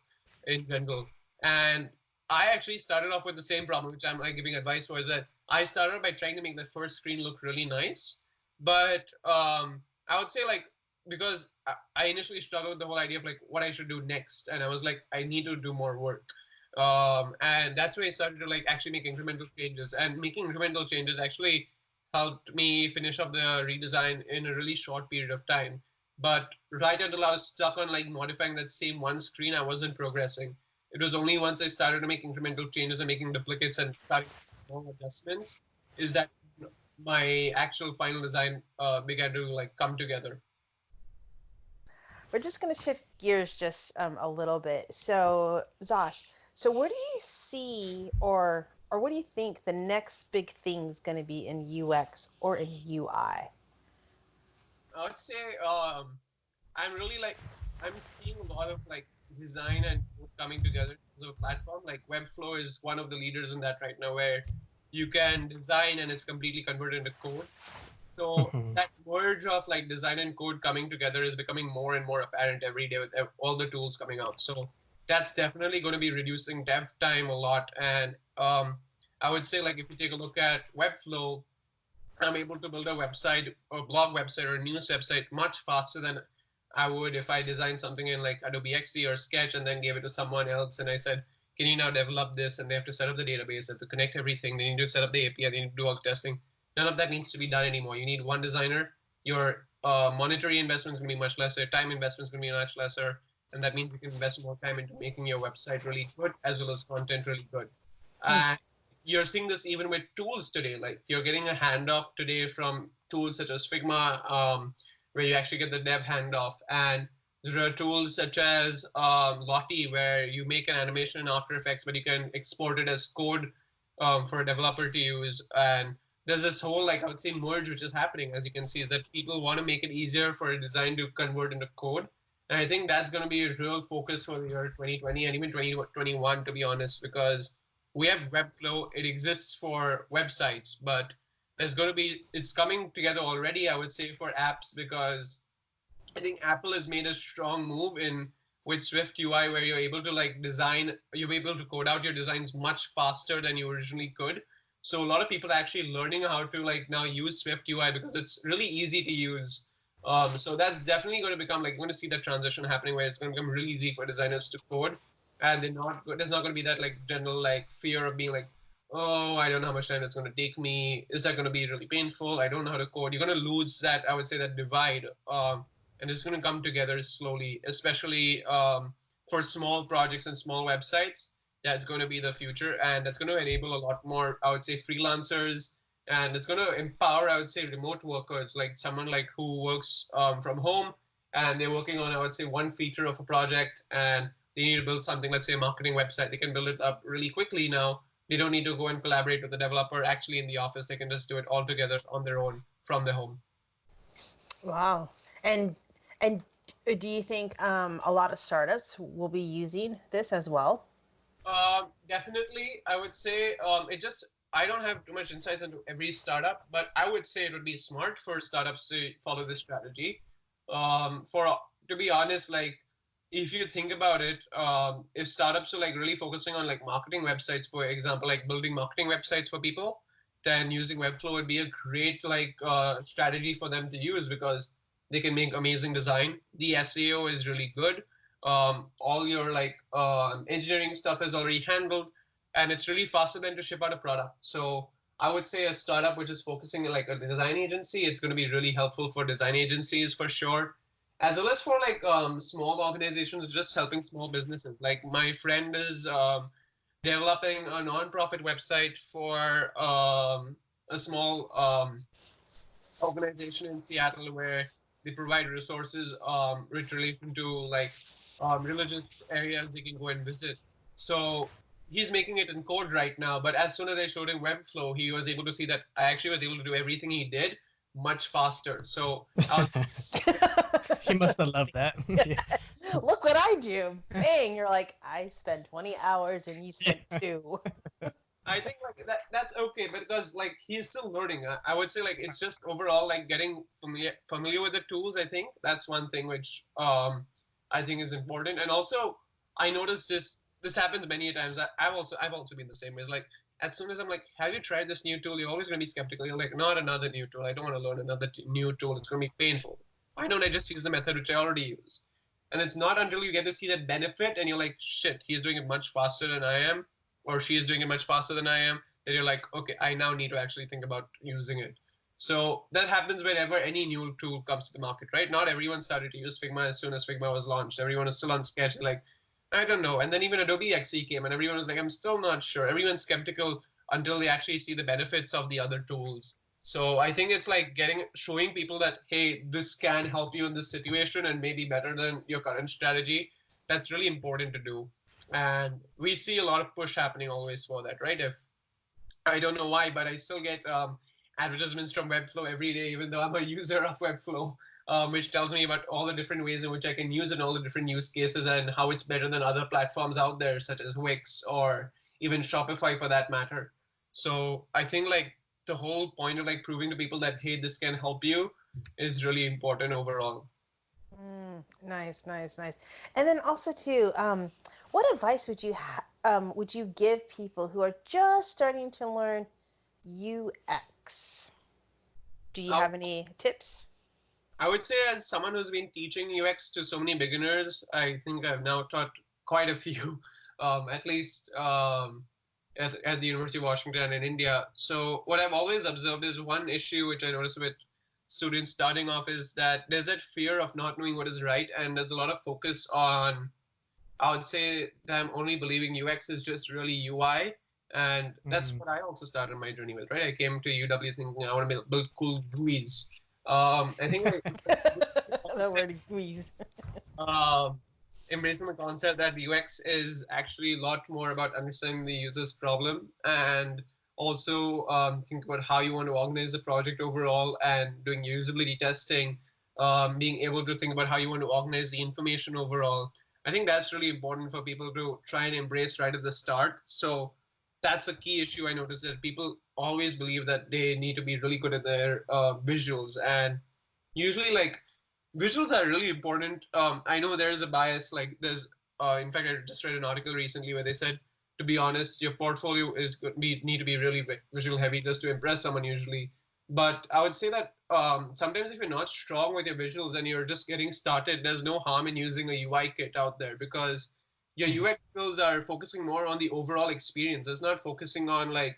in general. And I actually started off with the same problem, which I'm like giving advice for, is that I started by trying to make the first screen look really nice, but I would say like because I initially struggled with the whole idea of like what I should do next, and I was like, I need to do more work, and that's where I started to like actually make incremental changes, and making incremental changes actually helped me finish up the redesign in a really short period of time. But right until I was stuck on like modifying that same one screen, I wasn't progressing. It was only once I started to make incremental changes and making duplicates and starting small adjustments is that my actual final design began to like come together. We're just going to shift gears just a little bit. So, Zosh, so where do you see or what do you think the next big thing is going to be in UX or in UI? I would say I'm really like I'm seeing a lot of like design and code coming together as a platform. Like Webflow is one of the leaders in that right now, where you can design and it's completely converted into code. So Mm-hmm. that merge of like design and code coming together is becoming more and more apparent every day with all the tools coming out. So that's definitely going to be reducing dev time a lot. And I would say like if you take a look at Webflow, I'm able to build a website or blog website or a news website much faster than I would if I designed something in like Adobe XD or Sketch and then gave it to someone else and I said, can you now develop this? And they have to set up the database, they have to connect everything, they need to set up the API, they need to do all testing. None of that needs to be done anymore. You need one designer. Your monetary investment is going to be much lesser. Time investment is going to be much lesser. And that means you can invest more time into making your website really good as well as content really good. Hmm. And you're seeing this even with tools today. Like you're getting a handoff today from tools such as Figma, where you actually get the dev handoff. And There are tools such as Lottie, where you make an animation in After Effects, but you can export it as code for a developer to use. And there's this whole, like, I would say, merge which is happening, as you can see, is that people want to make it easier for a design to convert into code. And I think that's going to be a real focus for the year 2020 and even 2021, to be honest, because we have Webflow. It exists for websites, but it's coming together already, I would say, for apps, because I think Apple has made a strong move in with Swift UI, where you're able to code out your designs much faster than you originally could. So a lot of people are actually learning how to like now use Swift UI because it's really easy to use. So that's definitely going to become like, you're going to see that transition happening where it's going to become really easy for designers to code, and there's not going to be that like general like fear of being like, oh, I don't know how much time it's going to take me. Is that going to be really painful? I don't know how to code. You're going to lose that, I would say, that divide. And it's going to come together slowly, especially for small projects and small websites. That's going to be the future, and that's going to enable a lot more, I would say, freelancers, and it's going to empower, I would say, remote workers, like someone like who works from home, and they're working on, I would say, one feature of a project, and they need to build something, let's say a marketing website. They can build it up really quickly now. They don't need to go and collaborate with the developer actually in the office. They can just do it all together on their own from their home. Wow. And and do you think a lot of startups will be using this as well? Definitely, I would say it just I don't have too much insights into every startup, but I would say it would be smart for startups to follow this strategy. For To be honest, like if you think about it, if startups are like really focusing on like marketing websites, for example, like building marketing websites for people, then using Webflow would be a great like strategy for them to use because they can make amazing design. The SEO is really good. All your like engineering stuff is already handled, and it's really faster than to ship out a product. So I would say a startup which is focusing on like a design agency, it's going to be really helpful for design agencies for sure, as well as for like small organizations just helping small businesses. Like my friend is developing a non-profit website for a small organization in Seattle where they provide resources with relation to like religious areas they can go and visit. So he's making it in code right now, but as soon as I showed him Webflow, he was able to see that I actually was able to do everything he did much faster. So I was He must have loved that. Yeah. Look what I do. Bang, you're like, I spent 20 hours and you spent 2. I think like that's okay because like he's still learning. I would say like it's just overall like getting familiar with the tools. I think that's one thing which I think is important. And also I noticed this happens many times. I've also been the same way. It's like as soon as I'm like, have you tried this new tool? You're always gonna be skeptical. You're like, not another new tool. I don't want to learn another new tool. It's gonna be painful. Why don't I just use the method which I already use? And it's not until you get to see that benefit and you're like, shit, he's doing it much faster than I am, or she is doing it much faster than I am, that you're like, okay, I now need to actually think about using it. So that happens whenever any new tool comes to the market, right? Not everyone started to use Figma as soon as Figma was launched. Everyone is still on Sketch, like, I don't know. And then even Adobe XD came, and everyone was like, I'm still not sure. Everyone's skeptical until they actually see the benefits of the other tools. So I think it's like showing people that, hey, this can help you in this situation and maybe better than your current strategy. That's really important to do. And we see a lot of push happening always for that, right? If I don't know why, but I still get advertisements from Webflow every day, even though I'm a user of Webflow, which tells me about all the different ways in which I can use it, and all the different use cases, and how it's better than other platforms out there, such as Wix or even Shopify for that matter. So I think like the whole point of like proving to people that, hey, this can help you is really important overall. Nice, nice, nice. And then also too, what advice would you give people who are just starting to learn UX? Do you I have any tips? I would say, as someone who's been teaching UX to so many beginners, I think I've now taught quite a few, at least at the University of Washington in India. So what I've always observed is one issue which I notice with students starting off is that there's that fear of not knowing what is right, and there's a lot of focus on, I would say, them only believing UX is just really UI. And that's Mhm. what I also started my journey with, right? I came to UW thinking I want to build cool GUIs. I think I the word wheeze. um, embracing the concept that UX is actually a lot more about understanding the user's problem and also think about how you want to organize the project overall and doing usability testing, being able to think about how you want to organize the information overall. I think that's really important for people to try and embrace right at the start. So that's a key issue I noticed that people always believe that they need to be really good at their visuals and usually like visuals are really important. I know there's a bias. Like there's, in fact, I just read an article recently where they said, to be honest, your portfolio is need to be really visual heavy just to impress someone usually. But I would say that sometimes if you're not strong with your visuals and you're just getting started, there's no harm in using a UI kit out there because your Mhm. UX skills are focusing more on the overall experience. It's not focusing on like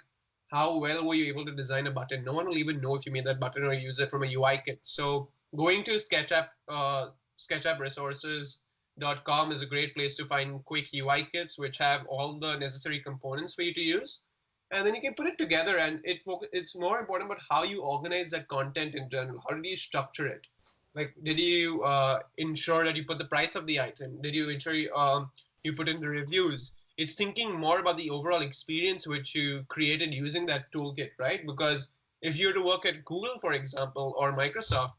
how well were you able to design a button. No one will even know if you made that button or use it from a UI kit. So going to SketchUp resources.com is a great place to find quick UI kits which have all the necessary components for you to use. And then you can put it together and it's more important about how you organize that content in general. How did you structure it? Like, did you ensure that you put the price of the item? Did you ensure you put in the reviews? It's thinking more about the overall experience which you created using that toolkit, right? Because if you were to work at Google, for example, or Microsoft,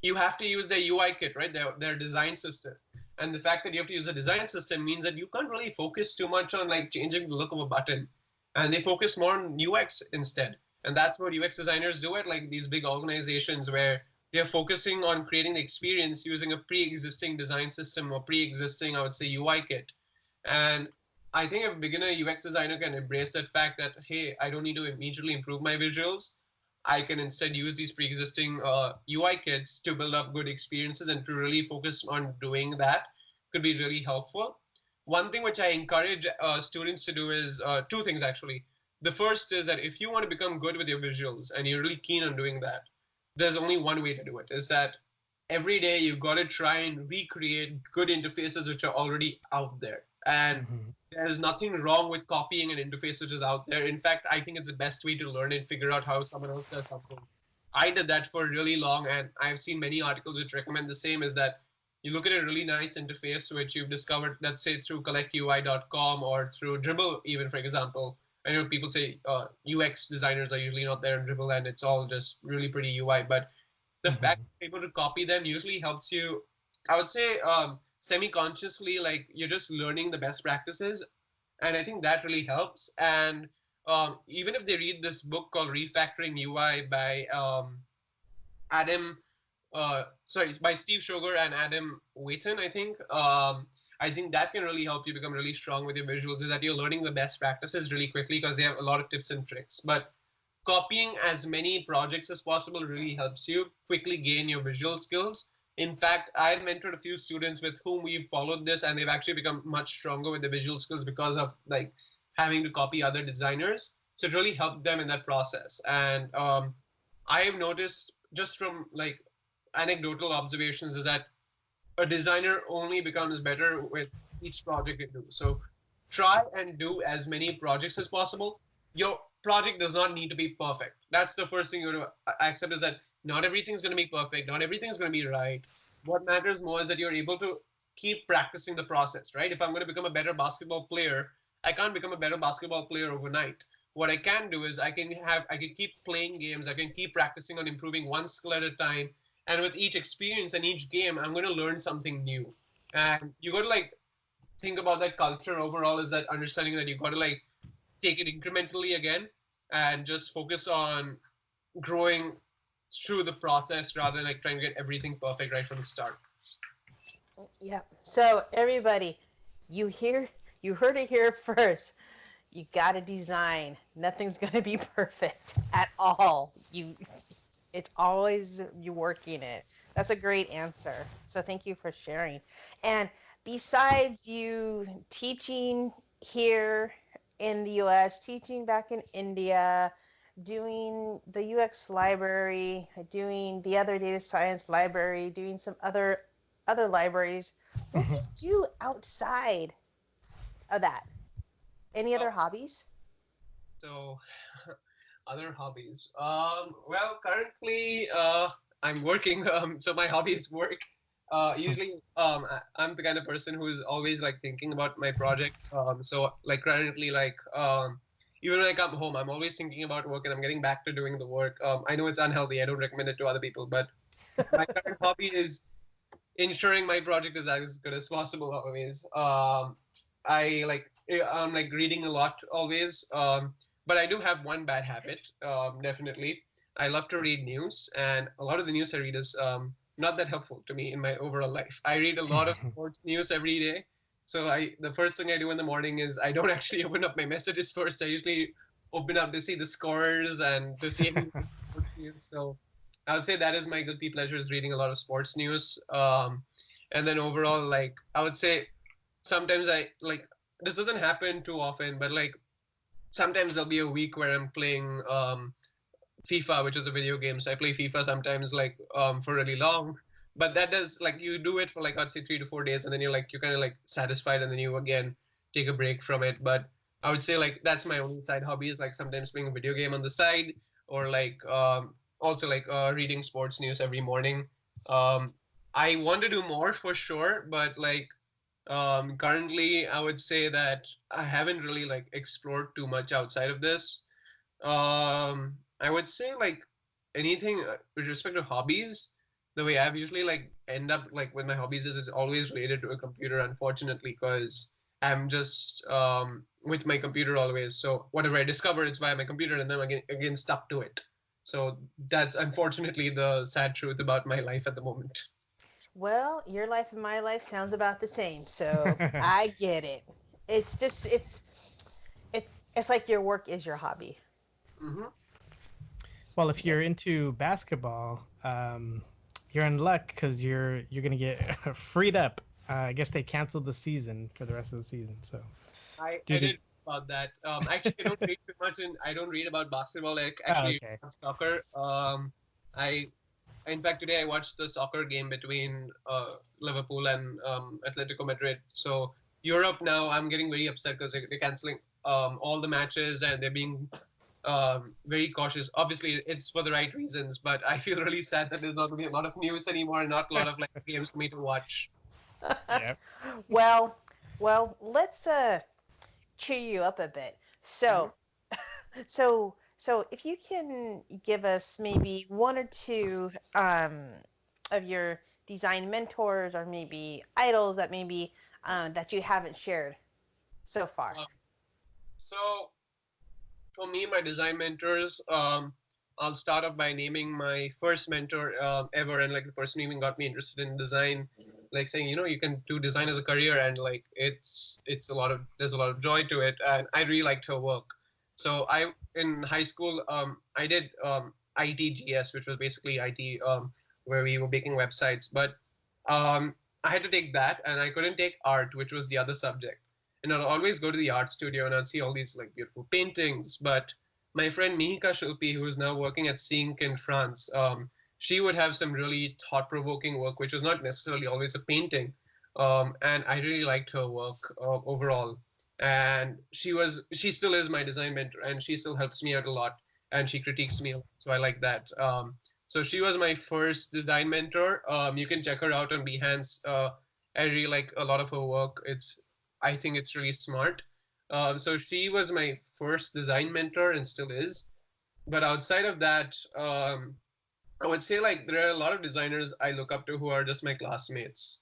you have to use their UI kit, right? Their design system. And the fact that you have to use a design system means that you can't really focus too much on like changing the look of a button. And they focus more on UX instead. And that's what UX designers do at like these big organizations where they're focusing on creating the experience using a pre-existing design system or pre-existing, I would say, UI kit. And I think a beginner UX designer can embrace that fact that, hey, I don't need to immediately improve my visuals. I can instead use these pre-existing UI kits to build up good experiences and to really focus on doing that could be really helpful. One thing which I encourage students to do is two things actually. The first is that if you want to become good with your visuals and you're really keen on doing that, there's only one way to do it is that every day you've got to try and recreate good interfaces which are already out there. And Mhm. there's nothing wrong with copying an interface which is out there. In fact, I think it's the best way to learn and figure out how someone else does something. I did that for really long, and I've seen many articles which recommend the same is that you look at a really nice interface which you've discovered, let's say through collectui.com or through Dribble, even for example. I know people say UX designers are usually not there in Dribble and it's all just really pretty UI, but the fact Mhm. that you're able to copy them usually helps you, I would say, semi-consciously, like you're just learning the best practices, and I think that really helps. And even if they read this book called Refactoring UI by Adam, sorry, by Steve Sugar and Adam Wheaton, I think that can really help you become really strong with your visuals. Is that you're learning the best practices really quickly because they have a lot of tips and tricks. But copying as many projects as possible really helps you quickly gain your visual skills. In fact, I've mentored a few students with whom we've followed this, and they've actually become much stronger with the visual skills because of like having to copy other designers. So it really helped them in that process. And I have noticed just from like anecdotal observations is that a designer only becomes better with each project you do. So try and do as many projects as possible. Your project does not need to be perfect. That's the first thing you have to accept is that not everything's going to be perfect. Not everything's going to be right. What matters more is that you're able to keep practicing the process, right? If I'm going to become a better basketball player, I can't become a better basketball player overnight. What I can do is I can keep playing games. I can keep practicing on improving one skill at a time, and with each experience and each game I'm going to learn something new. And you got to like think about that culture overall is that understanding that you got to like take it incrementally again and just focus on growing through the process rather than like trying to get everything perfect right from the start. Yeah. So everybody, you hear you heard it here first. You got to design. Nothing's going to be perfect at all. It's always you working it. That's a great answer. So thank you for sharing. And besides you teaching here in the US, teaching back in India, doing the UX library, doing the other data science library, doing some other libraries, what do Mhm. you do outside of that? Any Oh, other hobbies? so other hobbies. Well, currently, I'm working. So my hobby is work. Usually, I'm the kind of person who's always like thinking about my project. So like currently, like even when I come home, I'm always thinking about work, and I'm getting back to doing the work. I know it's unhealthy. I don't recommend it to other people, but my current hobby is ensuring my project is as good as possible always. I'm like reading a lot always. But I do have one bad habit, definitely. I love to read news, and a lot of the news I read is not that helpful to me in my overall life. I read a lot of sports news every day. So the first thing I do in the morning is I don't actually open up my messages first. I usually open up to see the scores and to see any sports news. So I would say that is my guilty pleasure, is reading a lot of sports news. And then overall, like I would say sometimes I like, this doesn't happen too often, but like sometimes there'll be a week where I'm playing FIFA, which is a video game. So I play FIFA sometimes like for really long. But that does, like, you do it for like I'd say 3 to 4 days, and then you're kind of like satisfied, and then you again take a break from it. But I would say like that's my only side hobby, is like sometimes playing a video game on the side, or like also like reading sports news every morning. Um, I want to do more for sure, but like currently I would say that I haven't really like explored too much outside of this. I would say like anything with respect to hobbies, the way I've usually like end up like with my hobbies is always related to a computer, unfortunately, because I'm just with my computer always. So whatever I discover, it's via my computer, and then again stuck to it. So that's unfortunately the sad truth about my life at the moment. Well, your life and my life sounds about the same, so I get it. It's just it's like your work is your hobby. Hmm. Well, if you're into basketball, you're in luck because you're gonna get freed up. I guess they canceled the season for the rest of the season. So I due to did about that. Actually, I don't read too much, and I don't read about basketball. Like oh, actually, okay. soccer. I In fact today I watched the soccer game between Liverpool and Atletico Madrid. So Europe now, I'm getting very upset because they're canceling all the matches, and they're being very cautious. Obviously, it's for the right reasons, but I feel really sad that there's not going to be a lot of news anymore, and not a lot of like games for me to watch. Yeah. well, let's cheer you up a bit. Mhm. So if you can give us maybe one or two of your design mentors, or maybe idols that maybe that you haven't shared so far. Um, so for me, my design mentors, I'll start off by naming my first mentor ever, and like the person who even got me interested in design, like saying, you can do design as a career, and like it's a lot of there's a lot of joy to it, and I really liked her work. So I in high school, I did ITGS, which was basically IT, where we were making websites, but I had to take that, and I couldn't take art, which was the other subject. And I'd always go to the art studio, and I'd see all these like beautiful paintings. But my friend Mihika Shilpi, who is now working at Sink in France, she would have some really thought-provoking work, which was not necessarily always a painting. And I really liked her work overall. And she still is my design mentor, and she still helps me out a lot, and she critiques me a lot. So I like that. So she was my first design mentor. You can check her out on Behance. I really like a lot of her work. I think it's really smart. So she was my first design mentor and still is. But outside of that, I would say like there are a lot of designers I look up to who are just my classmates.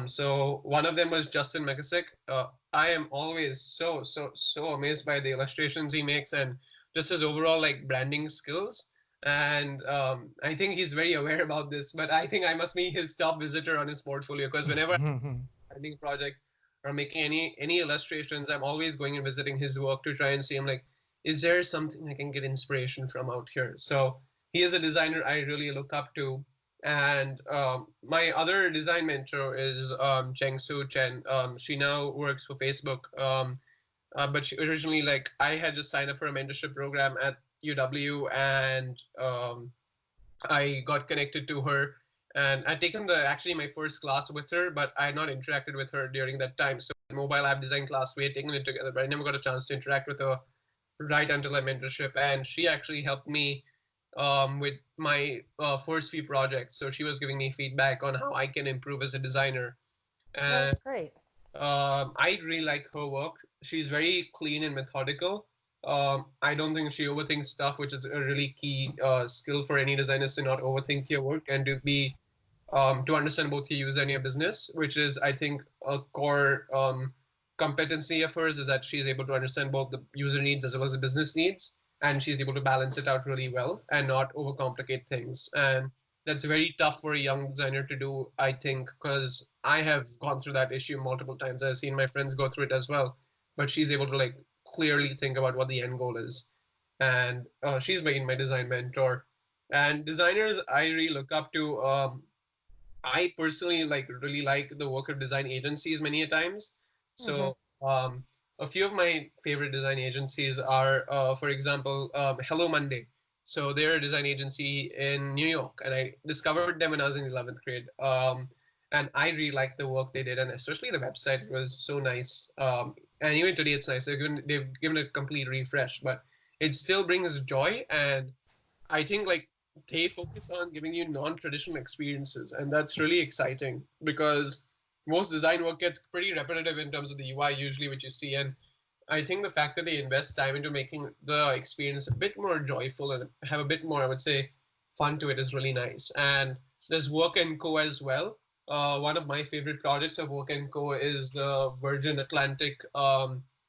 So one of them was Justin McKissick. I am always so amazed by the illustrations he makes, and just his overall like branding skills. And I think he's very aware about this, but I think I must be his top visitor on his portfolio, because whenever branding project or making any illustrations, I'm always going and visiting his work to try and see. I'm like, is there something I can get inspiration from out here? So he is a designer I really look up to. And my other design mentor is Cheng Su Chen. She now works for Facebook. But she originally, like, I had just signed up for a mentorship program at UW, and I got connected to her, and I'd taken the actually my first class with her, but I had not interacted with her during that time. So the mobile app design class, we had taken it together, but I never got a chance to interact with her right until that mentorship. And she actually helped me with my first few projects. So she was giving me feedback on how I can improve as a designer. Oh, And that's great. I really like her work. She's very clean and methodical. I don't think she overthinks stuff, which is a really key skill for any designers to not overthink your work and to understand both your user and your business, which is, I think, a core competency of hers is that she's able to understand both the user needs as well as the business needs, and she's able to balance it out really well and not overcomplicate things. And that's very tough for a young designer to do, I think, because I have gone through that issue multiple times. I've seen my friends go through it as well, but she's able to like clearly think about what the end goal is, and she's been my design mentor. And designers I really look up to. I personally like really like the work of design agencies many a times. Mm-hmm. So a few of my favorite design agencies are, for example, Hello Monday. So they're a design agency in New York, and I discovered them when I was in 11th grade. And I really liked the work they did, and especially the website. It was so nice. And even today, it's nice. They've given a complete refresh, but it still brings joy. And I think like they focus on giving you non-traditional experiences, and that's really exciting because most design work gets pretty repetitive in terms of the UI usually, which you see. And I think the fact that they invest time into making the experience a bit more joyful and have a bit more, I would say, fun to it is really nice. And there's Work and Co as well. One of my favorite projects of Work and Co is the Virgin Atlantic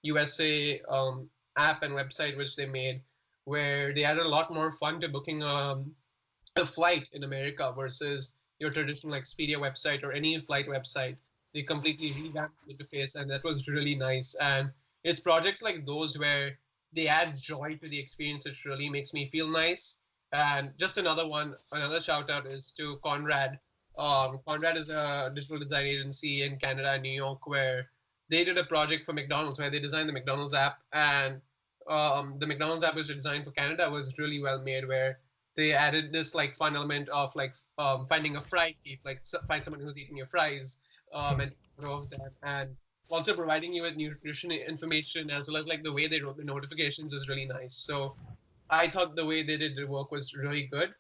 USA app and website which they made, where they added a lot more fun to booking a flight in America versus your traditional Expedia website or any flight website. They completely revamped the interface, and that was really nice. And it's projects like those where they add joy to the experience, which really makes me feel nice. And just another shout out is to Conrad. Conrad is a digital design agency in Canada and New York where they did a project for McDonald's where they designed the McDonald's app, and the McDonald's app was designed for Canada was really well made, where they added this like fun element of like finding a fry thief, like find someone who's eating your fries, and photo of them, and also providing you with nutrition information as well as like the way they wrote the notifications is really nice. So I thought the way they did the work was really good,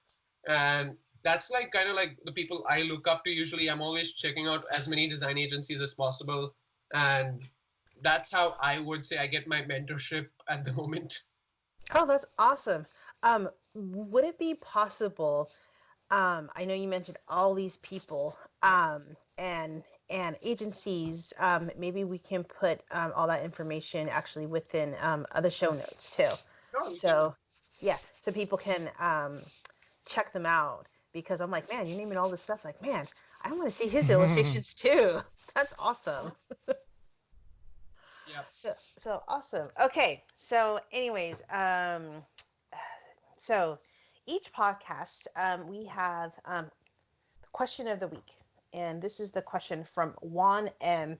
and that's like kind of like the people I look up to. Usually, I'm always checking out as many design agencies as possible, and that's how I would say I get my mentorship at the moment. Oh, that's awesome. Would it be possible? I know you mentioned all these people, and agencies. Maybe we can put all that information actually within other show notes too. No, we can. So, yeah, so people can check them out because I'm like, man, you're naming all this stuff. Like, man, I want to see his illustrations too. That's awesome. Yeah. So awesome. Okay. So, anyways, so each podcast we have question of the week. And this is the question from Juan M.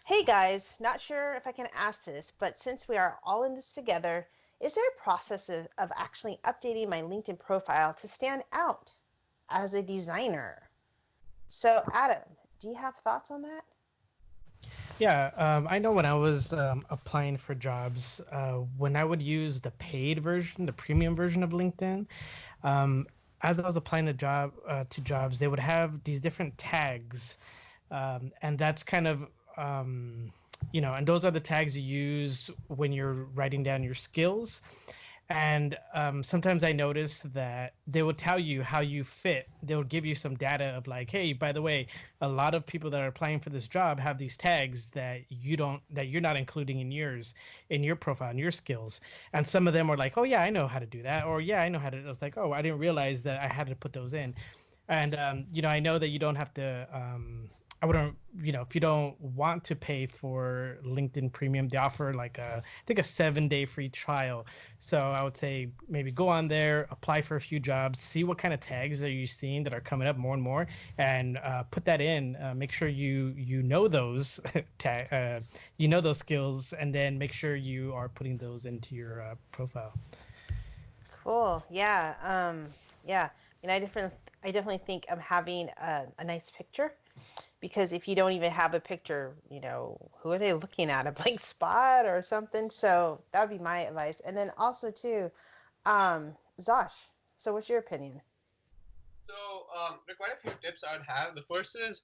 Hey guys, not sure if I can ask this, but since we are all in this together, is there a process of actually updating my LinkedIn profile to stand out as a designer? So, Adam, do you have thoughts on that? Yeah, I know when I was applying for jobs, when I would use the paid version, the premium version of LinkedIn, um, as I was applying to jobs, they would have these different tags, and that's kind of and those are the tags you use when you're writing down your skills. And sometimes I noticed that they would tell you how you fit. They would give you some data of like, hey, by the way, a lot of people that are applying for this job have these tags that you're not including in your profile and your skills. And some of them are like, oh yeah, I know how to do that, or yeah, I know how to. I was like, oh, I didn't realize that I had to put those in. And I know that you don't have to. I wouldn't, if you don't want to pay for LinkedIn Premium, they offer like I think a 7-day free trial. So I would say maybe go on there, apply for a few jobs, see what kind of tags are you seeing that are coming up more and more, and put that in. Make sure you know those those skills, and then make sure you are putting those into your profile. Cool. Yeah. Yeah. I definitely think I'm having a nice picture because if you don't even have a picture, who are they looking at? A blank spot or something? So that would be my advice. And then also too, Zosh. So what's your opinion? So there are quite a few tips I would have. The first is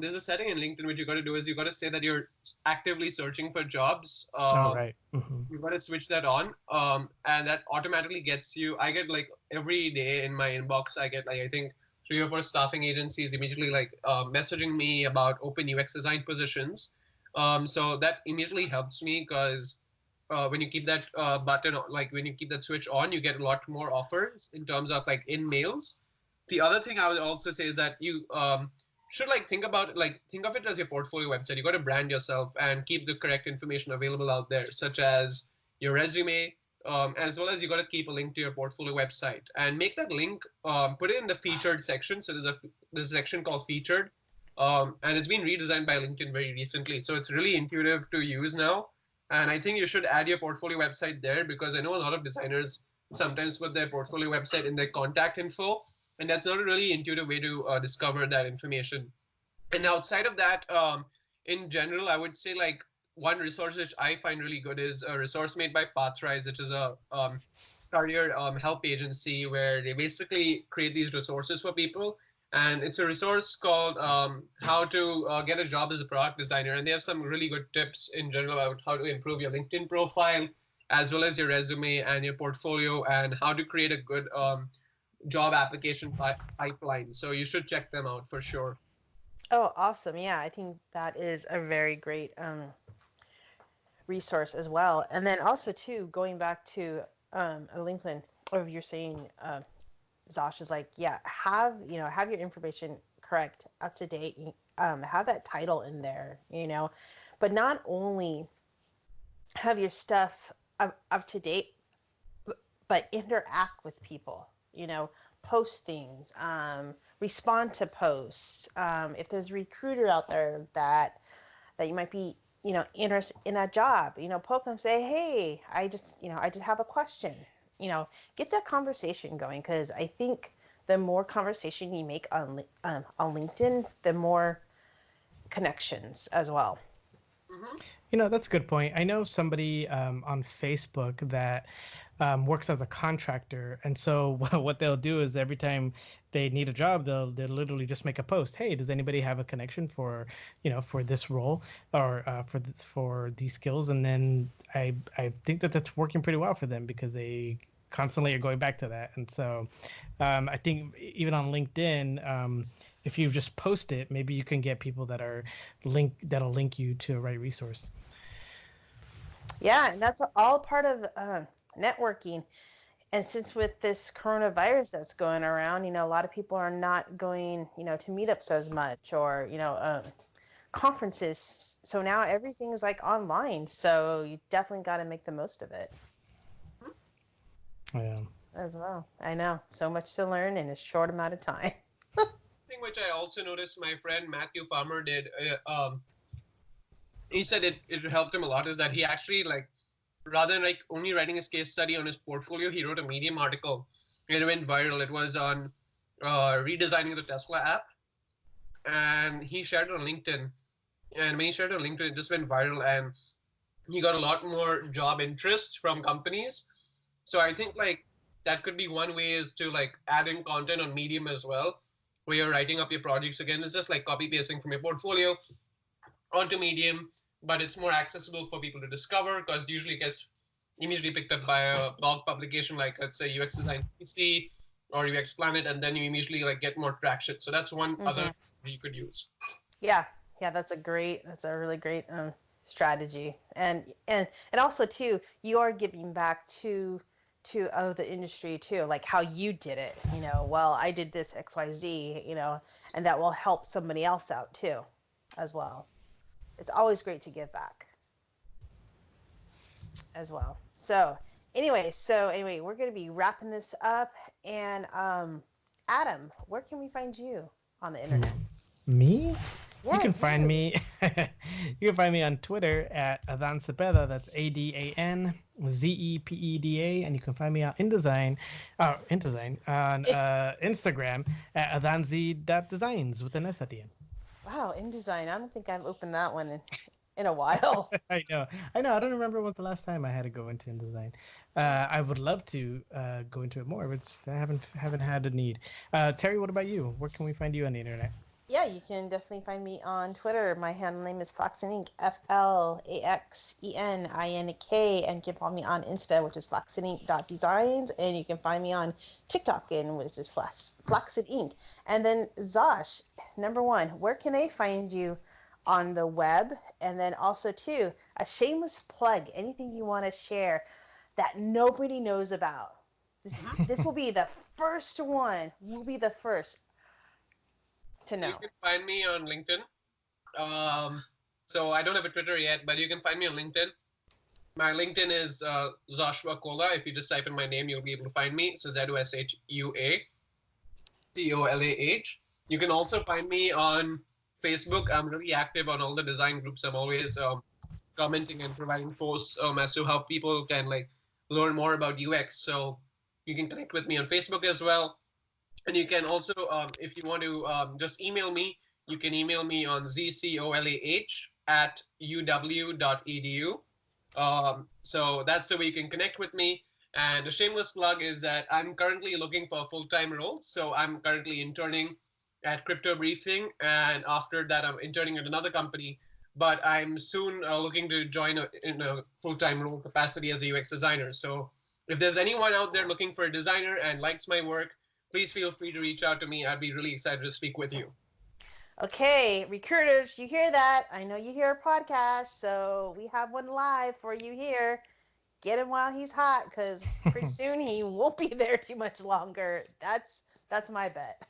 there's a setting in LinkedIn which you got to do is you got to say that you're actively searching for jobs. Oh, right. Mm-hmm. You got to switch that on, and that automatically gets you. I get like every day in my inbox, I get like I think 3 or 4 staffing agencies immediately like messaging me about open UX design positions. So that immediately helps me because when you keep that button like when you keep that switch on, you get a lot more offers in terms of like in mails. The other thing I would also say is that you should like think of it as your portfolio website. You got to brand yourself and keep the correct information available out there, such as your resume, as well as you got to keep a link to your portfolio website and make that link. Put it in the featured section. So there's a section called featured, and it's been redesigned by LinkedIn very recently. So it's really intuitive to use now. And I think you should add your portfolio website there because I know a lot of designers sometimes put their portfolio website in their contact info, and that's not a really intuitive way to discover that information. And outside of that, in general, I would say like one resource which I find really good is a resource made by Pathrise, which is a career help agency where they basically create these resources for people. And it's a resource called How to Get a Job as a Product Designer. And they have some really good tips in general about how to improve your LinkedIn profile, as well as your resume and your portfolio, and how to create a good job application pipeline. So you should check them out for sure. Oh, awesome. Yeah, I think that is a very great resource as well. And then also too, going back to LinkedIn, or you're saying Zosh is like, yeah, have your information correct, up to date, have that title in there, but not only have your stuff up to date, but interact with people, post things, respond to posts. If there's a recruiter out there that you might be, interested in that job, poke them, say, hey, I just have a question, get that conversation going. Because I think the more conversation you make on LinkedIn, the more connections as well. Mm-hmm. That's a good point. I know somebody on Facebook that works as a contractor, and so what they'll do is every time they need a job, they'll literally just make a post. Hey, does anybody have a connection for for this role or for these skills? And then I think that that's working pretty well for them because they constantly are going back to that. And so I think even on LinkedIn. If you just post it, maybe you can get people that'll link you to a right resource. Yeah, and that's all part of networking. And since with this coronavirus that's going around, a lot of people are not going, to meetups as much, or, conferences. So now everything is like online. So you definitely got to make the most of it Yeah. as well. I know, so much to learn in a short amount of time. Thing which I also noticed my friend Matthew Palmer did. He said it helped him a lot is that he actually like rather than like only writing his case study on his portfolio, he wrote a Medium article. It went viral. It was on redesigning the Tesla app, and he shared it on LinkedIn. And when he shared it on LinkedIn, it just went viral, and he got a lot more job interest from companies. So I think like that could be one way is to like add in content on Medium as well, where you're writing up your projects again. It's just like copy pasting from your portfolio onto Medium, but it's more accessible for people to discover because usually it gets immediately picked up by a blog publication like let's say UX Design PC or UX Planet, and then you immediately like get more traction. So that's one other Hmm. you could use. Yeah, yeah, that's a really great strategy. And also too, you are giving back to the industry too, like how you did it. Well, I did this XYZ, and that will help somebody else out too, as well. It's always great to give back as well. So anyway, we're gonna be wrapping this up. And Adam, where can we find you on the Hmm. internet? Me? You Yeah, can find you. me. You can find me on Twitter at Adan Cepeda. That's AdanZepeda, and you can find me on InDesign on Instagram at adanz.designs with an S at the end. Wow, InDesign. I don't think I've opened that one in a while. I know. I know. I don't remember what the last time I had to go into InDesign. I would love to go into it more, but I haven't had a need. Terry, what about you? Where can we find you on the internet? Yeah, you can definitely find me on Twitter. My handle name is Flaxen Inc. FLAXENINK, and you can follow me on Insta, which is flaxeninc.designs, and you can find me on TikTok, which is Flaxen Inc. And then Zosh, number one, where can they find you on the web? And then also too, a shameless plug, anything you want to share that nobody knows about. This will be the first one. Will be the first to So you know. can find me on LinkedIn. So I don't have a Twitter yet, but you can find me on LinkedIn. My LinkedIn is Joshua Cola. If you just type in my name, you'll be able to find me. So ZOSHUACOLAH. You can also find me on Facebook. I'm really active on all the design groups. I'm always commenting and providing posts as to how people can like learn more about UX. So you can connect with me on Facebook as well. And you can also, if you want to just email me, you can email me on zcolah@uw.edu. So that's the way you can connect with me. And a shameless plug is that I'm currently looking for a full-time role. So I'm currently interning at Crypto Briefing, and after that, I'm interning at another company. But I'm soon looking to join in a full-time role capacity as a UX designer. So if there's anyone out there looking for a designer and likes my work, please feel free to reach out to me. I'd be really excited to speak with you. Okay, recruiters, you hear that? I know you hear a podcast, so we have one live for you here. Get him while he's hot, because pretty soon he won't be there too much longer. That's my bet.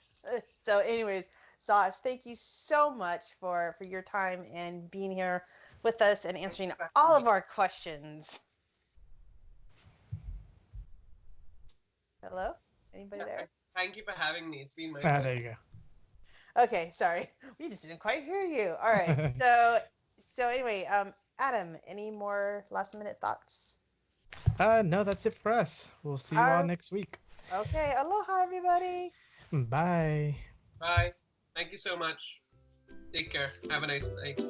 So, anyways, Saj, thank you so much for your time and being here with us and answering all of our questions. Hello? Anybody there? Thank you for having me. It's been my Ah, pleasure. there you Okay, sorry. We just didn't quite hear you. All right. go. So anyway, Adam, any more last minute thoughts? No, that's it for us. We'll see you all Our, next week. okay, aloha everybody. Bye. Bye. Thank you so much. Take care. Have a nice night.